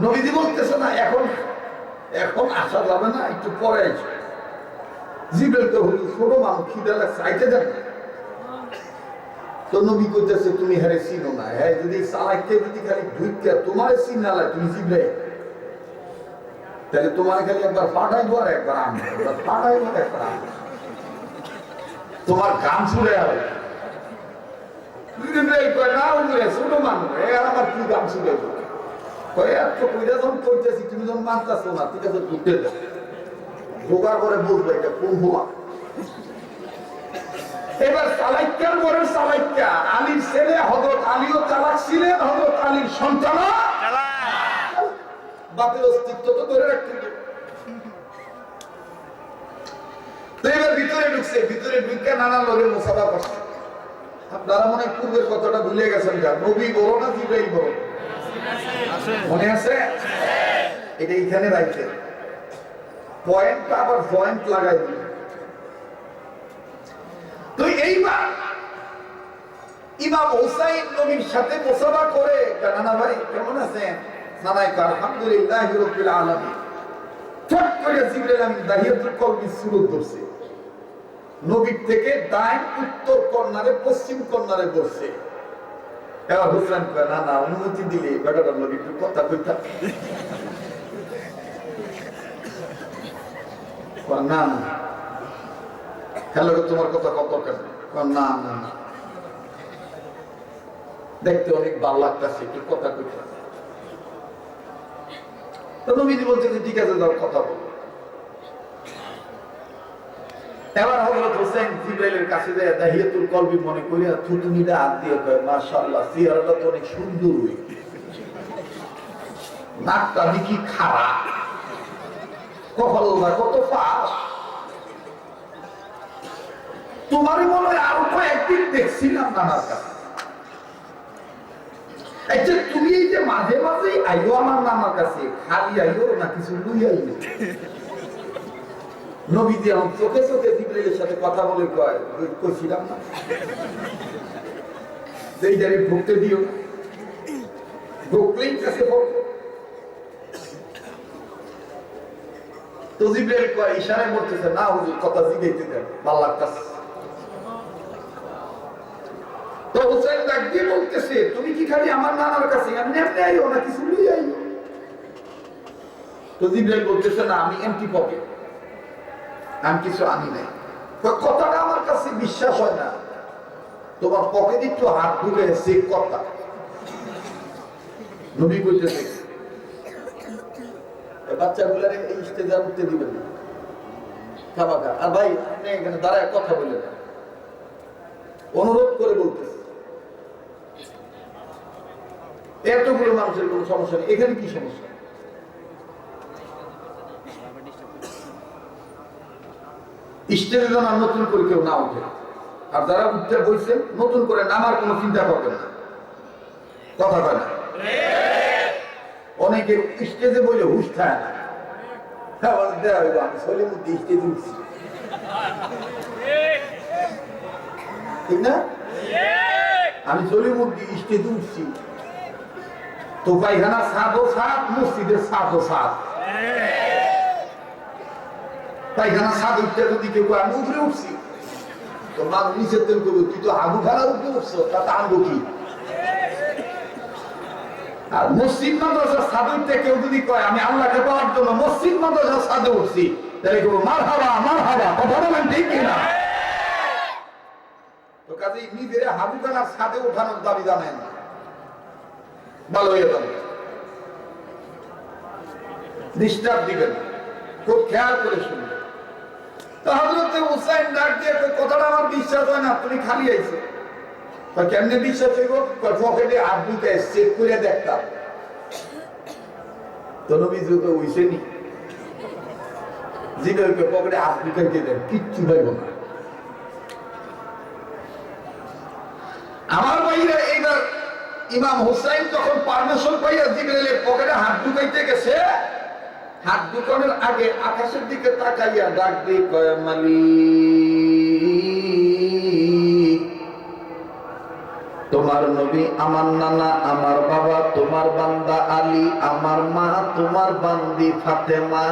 নবীজি বলতেছে না এখন এখন আসা যাবে না, একটু পরে আসো। জিবরাইল তো হলো ছোট মানুষ, খিদে লাগছে, আইতে দেন না। তো নবী কইতেছে তুমি হারে চিনো না, হ্যাঁ যদি চালাইতে যদি খালি ঢুইকা তোমার চিন না লাগে তুমি জিবরাইল, তাহলে তোমার খালি একবার পাঠাইবো আর একবার আনবো, একবার পাঠাইবো আর একবার আনবো, তোমার গান ছুড়ে হবে। জিবরাইল কয় না উমরে ছোট মানুষ, এ আর আমার কি গান ছুড়ে হবে, কয় এত কইরা যখন কইতেছি তুমি যখন মানতেছো না, ঠিক আছে ঘুরতে দাও, ঢোকার পরে বুঝবে এটা কোন বোমা। এবার চালাইকার পরে চালাইকা আলীর ছেলে হযরত আলীও চালাক ছিলেন, হযরত আলীর সন্তান বাপের অস্তিত্ব তো ধরে রাখতে হবে। তো এবার ভিতরে ঢুকছে, ভিতরে ঢুকে নানা লোকের মুসাফা করছে। আপনারা মনে হয় পূর্বের কথাটা ভুলে গেছেন, নবী বড় না জিবরাইল বড় মনে আছে? এটা এখানে রাখছে, পয়েন্ট আবার পয়েন্ট লাগাই দিল। তো এইবার ইমাম হুসাইন নবীর সাথে মুসাফা করে, নানা ভাই কেমন আছেন? নানাই কয় আলহামদুলিল্লাহি রাব্বিল আলামিন। চট করে জিবরাইল আমিন দাহিয়াতুল কলবি সুরত ধরছে, নবীর থেকে ডাইন উত্তর কর্নারে পশ্চিম কর্নারে বসছে। এবার হুসাইন কয় না না অনুমতি দিলে বেটাটা নবী একটু কথা কইতা। না না হ্যালো তোমার কথা কত দরকার না না দেখতে অনেক ভালো লাগতেছে একটু কথা কইতে। তো নবীজি বলছে যে ঠিক আছে যাও কথা বলো। এবার হযরত হোসেন জিবরাইলের কাছে যায়, দাহিয়াতুল কলবি মনে করিয়া থুতুনিটা হাত দিয়ে কয় মাশাআল্লাহ চেহারাটা তো অনেক সুন্দর হই, নাকটা দেখি খারাপ, কপালটা কত ফাঁস, তোমারই মনে হয় আরো কয়েকদিন দেখছিলাম নানার কাছে। আচ্ছা তুমি এই যে মাঝে মাঝে আইও আমার নানার কাছে, খালি আইও না কিছু লুই আইও? নবীজি এখন চোখে চোখে জিবরাইলের সাথে কথা বলে কয় কইছিলাম না এইটারে ঢুকতে দিও, ঢুকলেই কাছে পড়বে। তো জিবরাইল কয় ইশারায় বলতেছে না হুজুর কথা জিগাইতে দেন, ভালো লাগতাছে। তো হুসাইন ডাক দিয়ে বলতেছে তুমি কি খালি আমার নানার কাছে এমনি এমনি আইও না কিছু লুই আইও? তো জিবরাইল বলতেছে না আমি এমটি পকেট, আমি কিছু আনি নাই। কথাটা আমার কাছে বিশ্বাস হয় না, তোমার পকেটে একটু হাত ঢুকে চেক করতা। নবী কইতেছে বাচ্চাগুলার এই স্টেজে উঠতে দিবেন না, খাবা খা। আর ভাই আপনি এখানে দাঁড়ায় কথা বললেন, অনুরোধ করে বলতেছে এতগুলো মানুষের কোনো সমস্যা নেই, এখানে কি সমস্যা? স্টেজে যেন নতুন করে কেউ না উঠে, আর যারা উঠতে বলছে নতুন করে নামার কোনো চিন্তা করবে না, কথা কয় না। অনেকে স্টেজে বলে হুশ খায় না, আমি সলিমুদ্দিন স্টেজে উঠছি, ঠিক না? আমি সলিমুদ্দিন স্টেজে উঠছি, তো পায়খানা সাদও সাত, মসজিদের সাদও সাত। পায়খানা সাদ উঠতে যদি কেউ আমি উপরে উঠছি, তো মানুষ নিচের তেল করবো তুই তো হাগু খানা উপরে উঠছ, তাতে আনবো কি? আর মসজিদ মাদ্রাসার ছাদে উঠতে কেউ যদি কয় আমি আল্লাহকে পাওয়ার জন্য মসজিদ মাদ্রাসার ছাদে উঠছি, তাহলে কেউ মারহাবা কথা বলেন ঠিক কিনা? তো কাজে নিজের হাগু খানার ছাদে ওঠানোর দাবি জানেন না, ভালো হয়ে যাবে, ডিস্টার্ব দিবেন, খুব খেয়াল করে শুনবেন। তো হযরত হুসাইন ডাক দিয়ে কথাটা আমার বিশ্বাস হয় না, তুমি খালি আইছো। কেমনে বিশ্বাস হইব? পকেটে হাত ঢুকে চেক করে দেখতাম, তো নবীজি তো উইছেনি, জিবরাইলকে পকেটে হাত ঢুকাইতে দেন, কিচ্ছু পাইব না। আমার ভাইরা এইবার ইমাম হুসাইন যখন পারমিশন পাইয়া জিবরাইলের পকেটে হাত ঢুকাইতে গেছে, হাত ঢুকানোর আগে আকাশের দিকে তাকাইয়া ডাক দিয়ে কয় মালিক তোমার নবী আমার নানা আমার বাবা তোমার বান্দা আলী আমার মা তোমার বান্দি ফাতেমা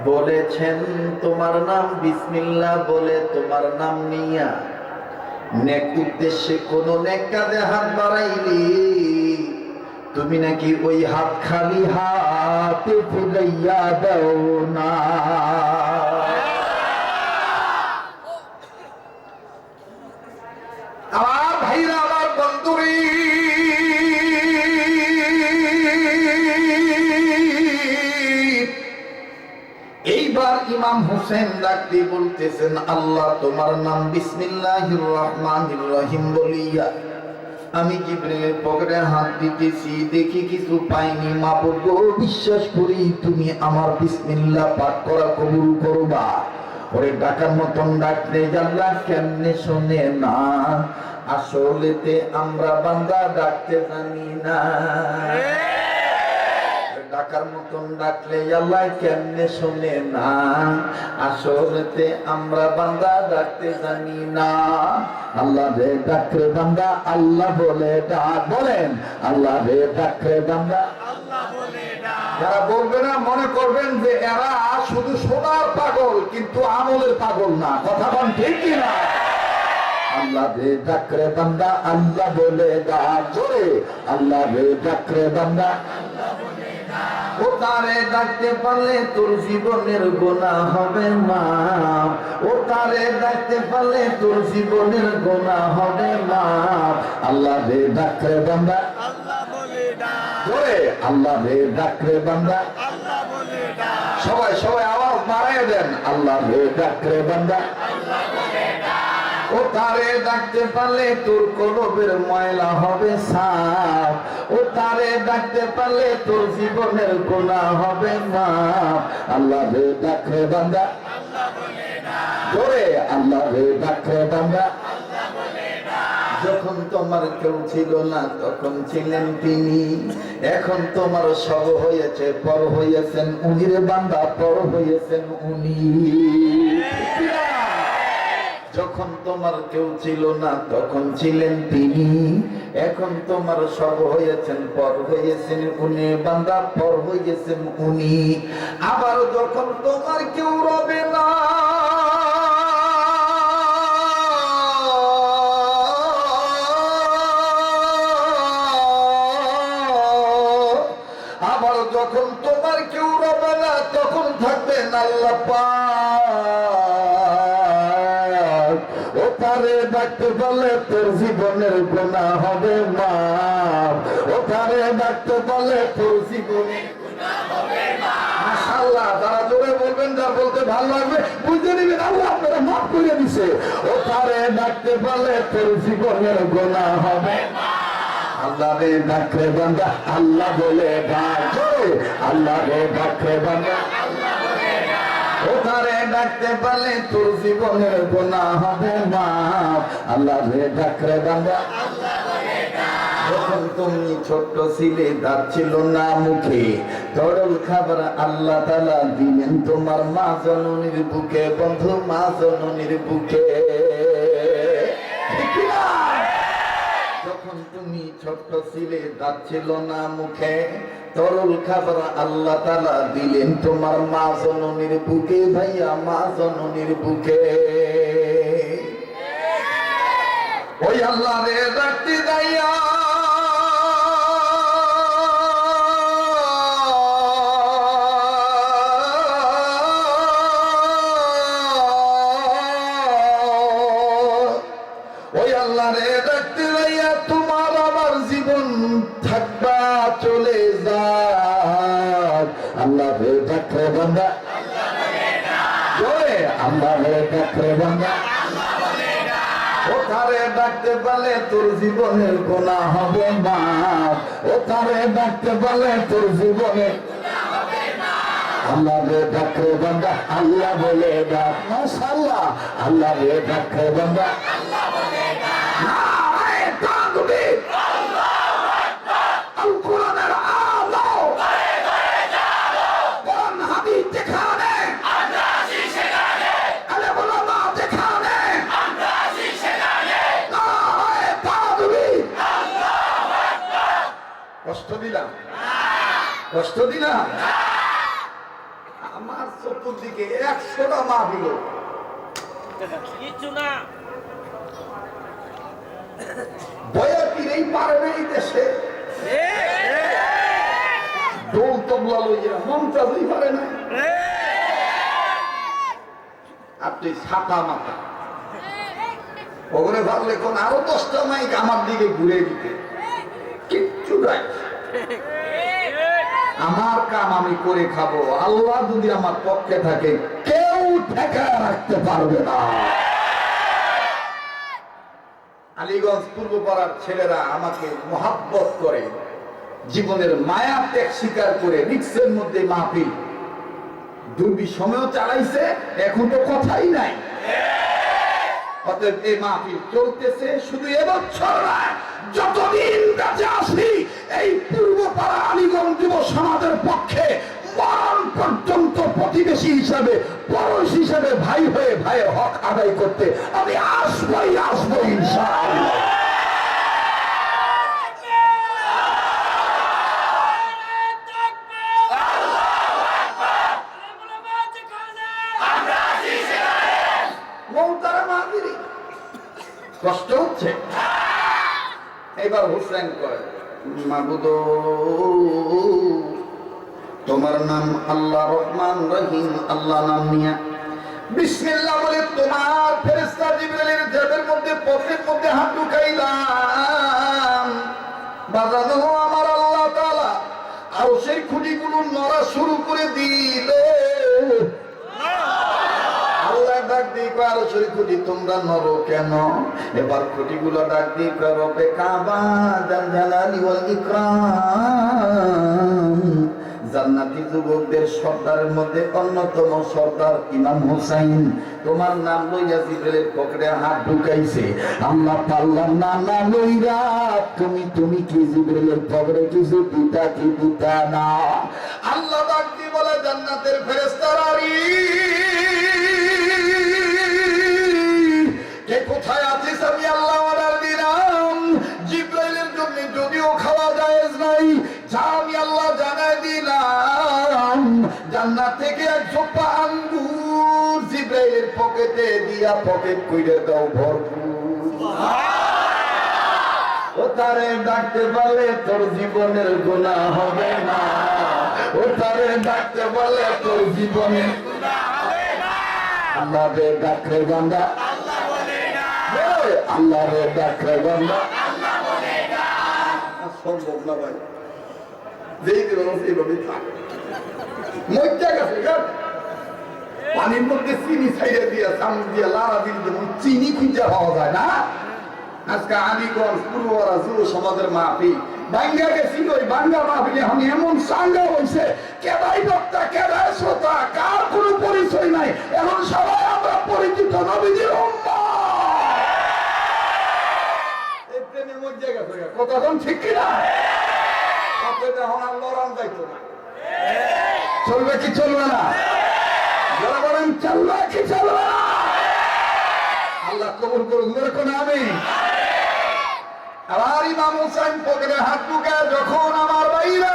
বলেছেন তোমার নাম বিসমিল্লাহ বলে তোমার নাম নিয়া নেক উদ্দেশ্যে কোন নেক কাজে হাত বাড়াইলি তুমি নাকি ওই হাত খালি হাতে ফুলাইয়া দাও না। আমার ভাইরা আমার বন্ধুরি এইবার ইমাম হোসেন ডাকতে বলতেছেন আল্লাহ তোমার নাম বিসমিল্লাহির রহমানির রহিম বলিয়া আমি জিবরিলের পকেটে হাত দিতেছি দেখি কিছু পাইনি মাবুদ গো বিশ্বাস করি তুমি আমার বিসমিল্লাহ পাঠ করা কবুল করবা। ওরে ডাকার মতন ডাকলে আল্লাহ কেমনে শোনে না আসলেতে আমরা বান্দা ডাকতে জানি না। ডাকার মতন ডাকলে আল্লাহ কেমনে শোনে না আসলেতে আমরা বান্দা ডাকতে জানি না। আল্লাহ রে ডাকরে বান্দা আল্লাহ বলে ডাক বলেন আল্লাহ রে ডাকরে বান্দা আল্লাহ বলে ডাক। যারা বলবে না মনে করবেন যে এরা শুধু শোনার পাগল কিন্তু আমলের পাগল না। কথা বল ঠিক কি না? আল্লাহ রে ডাকরে বান্দা আল্লাহ বলে ডাক জোরে আল্লাহ রে ডাকরে বান্দা আল্লাহ বলে ও তারে ডাকতে পারলে তোর জীবনের গুনাহ হবে মাফ। ও তারে ডাকতে পারলে তোর জীবনের গুনাহ হবে মাফ। আল্লাহ রে ডাকরে বান্দা আল্লাহ বলে ডাক জোরে আল্লাহ রে ডাকরে বান্দা আল্লাহ বলে ডাক। সবাই সবাই আওয়াজ বাড়ায় দেন আল্লাহ রে ডাকরে বান্দা আল্লাহ বলে ডাক। ও তারে ডাকতে পারলে তোর কলবের ময়লা হবে সাফ। ও তারে ডাকতে পারলে তোর জীবনের গুনাহ হবে মাফ। আল্লাহ রে ডাকরে বান্দা আল্লাহ বলে ডাক জোরে আল্লাহ রে ডাকরে বান্দা আল্লাহ বলে ডাক। যখন তোমার কেউ ছিল না তখন ছিলেন তিনি এখন তোমার সব হয়েছে পর হয়েছেন উনি রে বান্দা পর হয়েছেন উনি। যখন তোমার কেউ ছিল না তখন ছিলেন তিনি এখন তোমার সব হয়েছেন পর হয়েছেন উনি বান্দা পর হয়েছেন উনি। আবার যখন তোমার কেউ রবে না আবার যখন তোমার কেউ রবে না তখন থাকবেন আল্লাহ পাক। ও তারে ডাকতে বলে তোর জীবনের গুনাহ হবে মাফ। ও তারে ডাকতে বলে তোর জীবনের গুনাহ হবে মাফ। মাশাআল্লাহ যারা জোরে বলবেন যা বলতে ভালো লাগবে বুঝে নেবেন আল্লাহ আপনারা মাফ করে দিয়েছে। ও তারে ডাকতে বলে তোর জীবনের গুনাহ হবে মাফ। আল্লাহ রে ডাকরে বান্দা আল্লাহ বলে ডাক জোরে আল্লাহ রে ডাকরে বান্দা আল্লাহ বলে ডাক। ও তারে ডাকতে পারলে তোর জীবনের গুনাহ হবে মাফ। আল্লাহ রে ডাকরে বান্দা আল্লাহ বলে ডাক। যখন তুমি ছোট্ট ছিলে দাঁত ছিল না মুখে তরল খাবার আল্লাহ তাআলা দিলেন তোমার মা জননীর বুকে বন্ধু মা জননীর বুকে। যখন তুমি ছোট্ট ছিলে দাঁত ছিল না মুখে তরল খাবার আল্লাহ তাআলা দিলেন তোমার মা জননীর বুকে ভাইয়া মা জননীর বুকে। ওই আল্লাহ রে ডাকতে যাইয়া ওই আল্লাহ রে ডাকতে যাইয়া তোমার আমার জীবন থাকবা চলে যাক। আল্লাহ রে ডাকরে বান্দা আল্লাহ বলে ডাক জোরে আল্লাহ রে ডাকরে বান্দা আল্লাহ বলে ডাক। ও তারে ডাকতে পারলে তোর জীবনের গুনাহ হবে মাফ। ও তারে ডাকতে পারলে তোর জীবনের গুনাহ হবে মাফ। আল্লাহ রে ডাকরে বান্দা আল্লাহ বলে ডাক। মাশাআল্লাহ আল্লাহ রে ডাকরে বান্দা আল্লাহ বলে ডাক। নারে তাকবীর আল্লাহু আকবার। আল কোরআনের আলো ঘরে ঘরে জালো। কোন হাবিব যেখানে আমরা আছি সেখানে। আলে ওলামা যেখানে আমরা আছি সেখানে। নারে কষ্ট দিনা আমার চতুর্দিকে 100টা মাহফিল কিছু না বয়াতিরেই পারে না এই দেশে দোল তবলা লইয়া মমতাজই পারে না আপনি ছাতা মাথা ওখানে ভাবলে কোন আরো 10টা মাইক আমার দিকে ঘুরে দিতে কিচ্ছু নাই আমার কাম আমি করে খাবো আল্লাহ যদি আমার পক্ষে থাকে কেউ ঠেকা রাখতে পারবে না আলীগঞ্জ পূর্বপাড়ার ছেলেরা আমাকে মোহাব্বত করে জীবনের মায়া ত্যাগ স্বীকার করে রিক্সের মধ্যে মাহফিল দুর্বিসময়ও চালাইছে এখন তো কথাই নাই অতএব এই মাহফিল চলতেছে শুধু এবছর নয় যতদিন কাছে আসি এই পূর্বপাড়া আলীগঞ্জ যুব সমাজের পক্ষে মরণ পর্যন্ত প্রতিবেশী হিসাবে পড়োশ হিসাবে ভাই হয়ে ভাইয়ের হক আদায় করতে আমি আসবো ইনশাআল্লাহ কষ্ট হচ্ছে এবার হুসেন কয় মাবুদ তোমার নাম আল্লাহ রহমান রহিম আল্লাহ নাম নিয়া বিসমিল্লাহ বলে তোমার ফেরেশতা জিবরাইলের জেবের মধ্যে পথের মধ্যে হাত ঢুকাইলাম বাজানো আমার আল্লাহ তাআলা আর সেই খুঁটিগুলো নড়া শুরু করে দিল আল্লাহ ডাক দিয়ে কয় আরো সেই খুঁটি তোমরা নড়ো কেন এবার খুঁটিগুলো ডাক দিয়ে কয় রবে কাবা জালালি ওয়াল ইকরাম জান্নাতি যুবকদের সর্দারের মধ্যে অন্যতম সর্দার ইমাম হুসাইন তোমার নাম লইয়া জিবরাইলের পকেটে হাত ঢুকাইছে আল্লাহ পাল্লার নানা লইরা তুমি কি জিবরাইলের পকেটে কিছু পিতা কি পিতা না আল্লাহ ডাক দিয়ে বলে জান্নাতের ফেরেশতারা কে কোথায় আছিস আমি আল্লাহ অর্ডার দিলাম জিবরাইলের জন্য যদিও খাওয়া জায়েজ নাই যা আমি আল্লাহ জানাই দিলাম জান্নাত থেকে এক ঝোপা আঙ্গুর জিবরাইলের পকেটে দিয়া পকেট কইরে দাও ভরপুর ও তারে ডাকতে পারলে তোর জীবনের গুনাহ হবে না ও তারে ডাকতে পারলে তোর জীবনের গুনাহ হবে না আল্লাহ রে ডাকরে বান্দা আল্লাহ রে ডাকরে বান্দা আল্লাহ বলে না সম্ভব না ভাই যেই দিন এইভাবে থাক মজ্জা গেছে পানির মধ্যে চিনি ছাইড়ে দিয়া চামচ দিয়া লাড়া দিলে যেমন চিনি খুঁজা পাওয়া যায় না আজকে আলীগঞ্জ পূর্বপাড়া যুব সমাজের মাহফিল বাঙ্গা গেছিল ওই বাঙ্গা মাহফিলে আমি এমন সাঙ্গা হয়েছে কেদাই বক্তা কেদাই শ্রোতা কার কোনো পরিচয় নাই এখন সবাই আমরা পরিচিত নবীজির উম্মত এই প্রেমে মজ্জা গেছে কতক্ষণ ঠিক কিনা এখন আর লড়ান যাইতো না চলবে কি চলবে না যারা বলেন চলবে কি চলবে না আল্লাহ কবুল করুন এরকম আমি আবার ইমাম হুসাইন পকেটে হাত ঢুকায় যখন আমার ভাইরা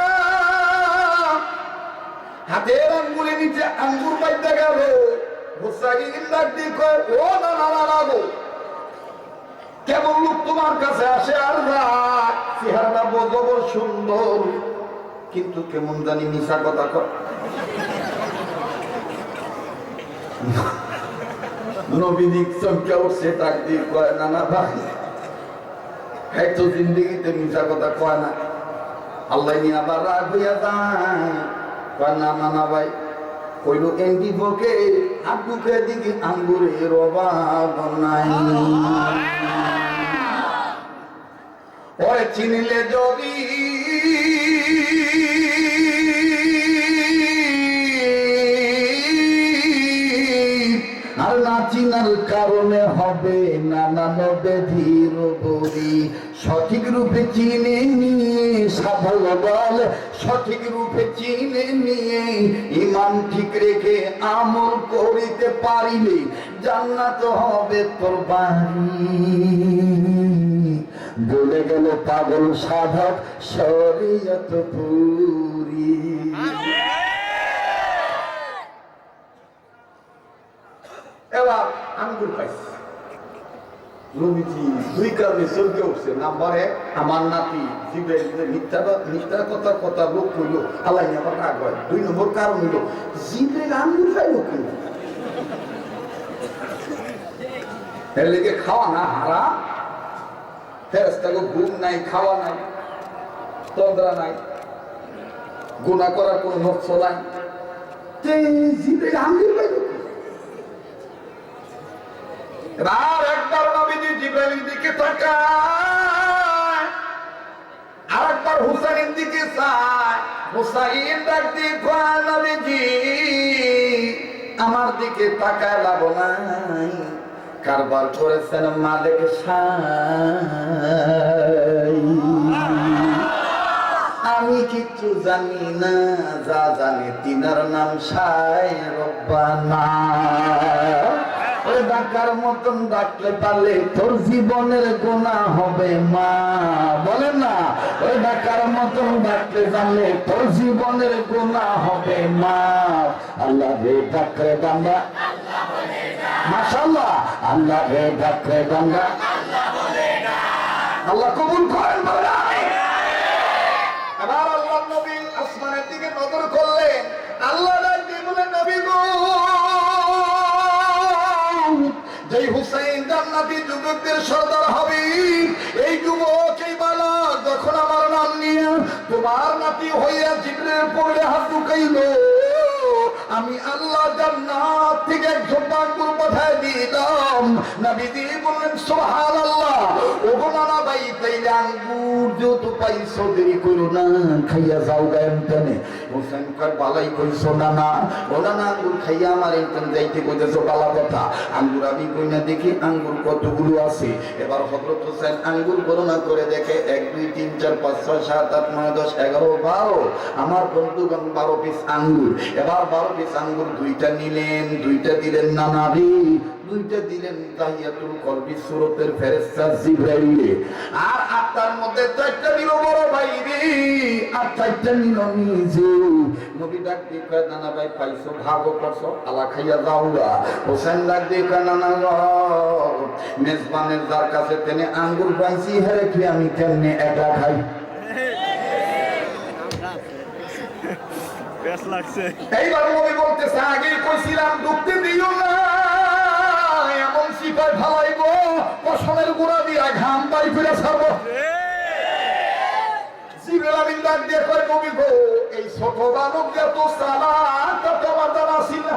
হাতের আঙ্গুলে নিচে আঙ্গুর পাইতে গেল হুসাইন ডাক দিয়ে কয় ও না না না গো কেমন লোক তোমার কাছে আসে আর রাখ চেহারাটা বড় সুন্দর কিন্তু কেমন জানি মিশা কথা কয় নবীদিক চমকে উঠছে ডাক দিয়ে কয় না না ভাই হ্যাঁ তো জিন্দগিতে মিশা কথা কয় না আল্লাহ নিয়ে আবার রাগ হইয়া যায় কয় না না না ভাই কইল এন্টি বকে হাত ঢুকে দিকে আঙ্গুরের অভাব নাই ওরে চিনিলে যদি আর না চিনার কারণে হবে নানান ব্যাধির বলি সঠিক রূপে চিনে নিয়ে সাফল্য বল সঠিক রূপে চিনে নিয়ে ইমান ঠিক রেখে আমল করিতে পারিলে জান্নাত হবে তোর বাড়ি বলে গেল পাগল সাধক শরীয়ত পুরি এবার আঙ্গুর পাইছে নবীজি দুই কারণে চলতে উঠছে। নাম্বার এক, আমার নাতি জিবরাইল মিথ্যা কথা লোক কইল, আল্লাহ আবার রাগ হয়। 2 নম্বর কারণ হইল জিবরাইল আঙ্গুর খাইল কেন? এর লেগে খাওয়া না হারাম। ফেরেশতাকে ঘুম নাই, খাওয়া নাই, তন্দ্রা নাই, গুনাহ করার কোনো নফস নাই। তে জিবরাইল আঙ্গুর খাইল কেন? এবার একবার নবীজি জিবরাইলের দিকে তাকায়, আরেকবার হুসাইনের দিকে চায়। হুসাইন ডাক দিয়ে কয়, নবীজি আমার দিকে তাকায় লাভ নাই, কারবার করেছেন মালিক সাই। আমি কিচ্ছু জানি না, যা জানি তিনার নাম সাই রব্বানা। ওই ডাকার মতন ডাকলে পারলে তোর জীবনের গুনাহ হবে মা, বলেন না? ওই ডাকার মতন ডাকলে জানলে তোর জীবনের গুনাহ হবে মা। আল্লাহ রে ডাকরে বান্দা মাশাআল্লাহ, আল্লাহ রে ডাকরে বান্দা আল্লাহ কবুল করেন বলেন আমিন। এবার আল্লাহ নবী আসমানের দিকে নজর করলেন, আল্লাহ ডাক দিয়ে বলেন, নবী গো, যেই হুসাইন জান্নাতি যুবকদের সর্দার হবে, এই যুবক এই বালক যখন আমার নাম নিয়ে তোমার নাতি হইয়া জিবরাইল পড়ে হাত ঢুকাইল, আমি আল্লাহ জান্নাত থেকে একজন আঙ্গুর পাঠায় দিলাম। নবীজি বললেন সুবহানাল্লাহ। ওগো নানা ভাই, তাইলে আঙ্গুর যত পাইছো দেরি করো না, খাইয়া যাও গায়েন টানে। হোসেন কয়, বালাই কইছো না? না ও না, আঙ্গুর খাইয়া আমার ইনকাম যাইতে কইতেছো বালা কথা। আঙ্গুর আমি কই না, দেখি আঙ্গুর কতগুলো আছে। এবার হযরত হোসেন আঙ্গুর গণনা করে দেখে 1 2 3 4 5 6 7 8 9 10 11 12। আমার বন্ধুগণ 12 পিস আঙ্গুর। এবার 12 পিস আঙ্গুর 2টা নিলেন, 2টা দিলেন নানারে, 2টা দিলেন তাহিয়াতুল কলবি সূরতের ফেরেশতা জিবরাইলে, আর 8টার মধ্যে 4টা দিল বড় ভাই রে, আর 4টা নিল নিজে। নবী ডাক দিয়ে কয়, নানা ভাই পাইছো, ভাগও করছো, আলা খাইয়া যাওগা। হোসেন ডাক দিয়ে কয়, নানা গো, মেজবানের যার কাছে তেনে আঙ্গুর পাইছি, হেরে কি আমি কেমনে একা খাই? এইবার নবী বলতেছে, আগে কইছিলাম ঢুকতে দিও না, এমন সিপাই ফালাইব পশমের গুঁড়া দিয়া ঘাম বাই করে ছাড়বো। জিবরাইল আমিন ডাক দিয়ে কয়, নবী গো, এই ছোট বালক যত চালাক তা তোমার জানা ছিল না।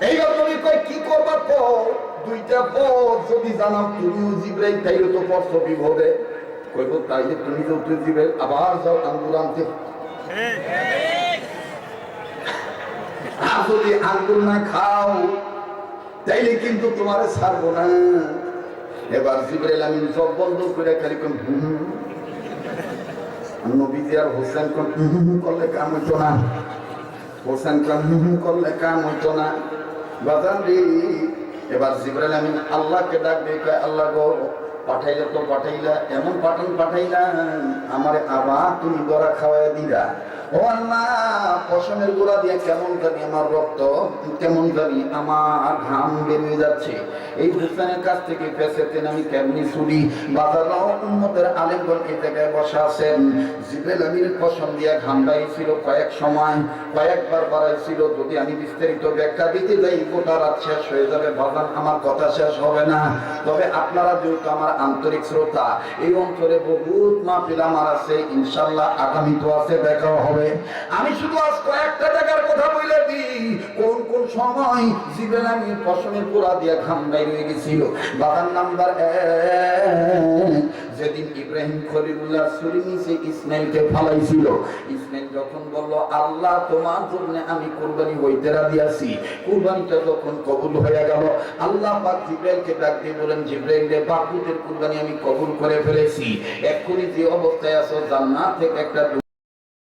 এইবার নবী কয়, কি করবা কও? 2টা পথ যদি জানাও তুমি জিবরাইল, তাইলে তো পড়ছো বিপদে। কইব, তাইলে তুমি তো জিবরাইল আবার যাও আঙ্গুর আনতে। আর যদি আঙ্গুর না খাও তাইলে কিন্তু তোমার ছাড়বো না। এবার জিবরাইল আমিন সব বন্ধ করে খালি কোন নবীজি আর হোসেন কোন করলে কাম হইতো না, হোসেন কোন করলে কাম হইতো না। বাজান রে, এবার জিবরাইল আমিন আল্লাহকে ডাক দিয়ে কয়, আল্লাহ গো, পাঠাইলে তো পাঠাইলা, এমন পাঠাইলা আমারে আবার তুমি দরা খাওয়াই দিলা। ও আল্লাহ, পশমের গোড়া দিয়ে কেমন জানি আমার রক্ত, কেমন জানি আমার ঘাম বেরিয়ে যাচ্ছে। এই হুসেনের কাছ থেকে পেছেতেন আমি কেমনি ছুরি। বাজার উম্মতের আলেমগণ এই জায়গায় বসা আছেন। জিবরাইল আমিনের পশম দিয়া ঘাম বাইছিল কয়েক সময়, কয়েকবার বাড়াইছিল। যদি আমি বিস্তারিত ব্যাখ্যা দিতে যাই গোটা রাত শেষ হয়ে যাবে। বাজার আমার কথা শেষ হবে না। তবে আপনারা যেহেতু আমার আন্তরিক শ্রোতা, এই অঞ্চলে বহুত মাহফিল আমার আছে, ইনশাআল্লাহ আগামী তো আছে, দেখাও হবে। আমি শুধু আজ কয়েকটা জায়গার কথা বলে দিই, কোন কোন সময় জিবরাইল আমিন পশমের গোড়া দিয়ে ঘাম বাইরে গেছিল। বাবার নাম্বার 1, যেদিন ইব্রাহিম খলিলুল্লাহ ছুরি নিচে ইসমাইলকে ফালাইছিল। ইসমাইল যখন বলল, আল্লাহ তোমার জন্য আমি কুরবানি হইতে রাজি আছি, কুরবানিটা যখন কবুল হয়ে গেল, আল্লাহ পাক জিবরাইলকে ডাক দিয়ে বলেন, জিবরাইল রে, বাকুতের কুরবানি আমি কবুল করে ফেলেছি। এক্ষুনি যে অবস্থায় আছো, জান্নাত থেকে একটা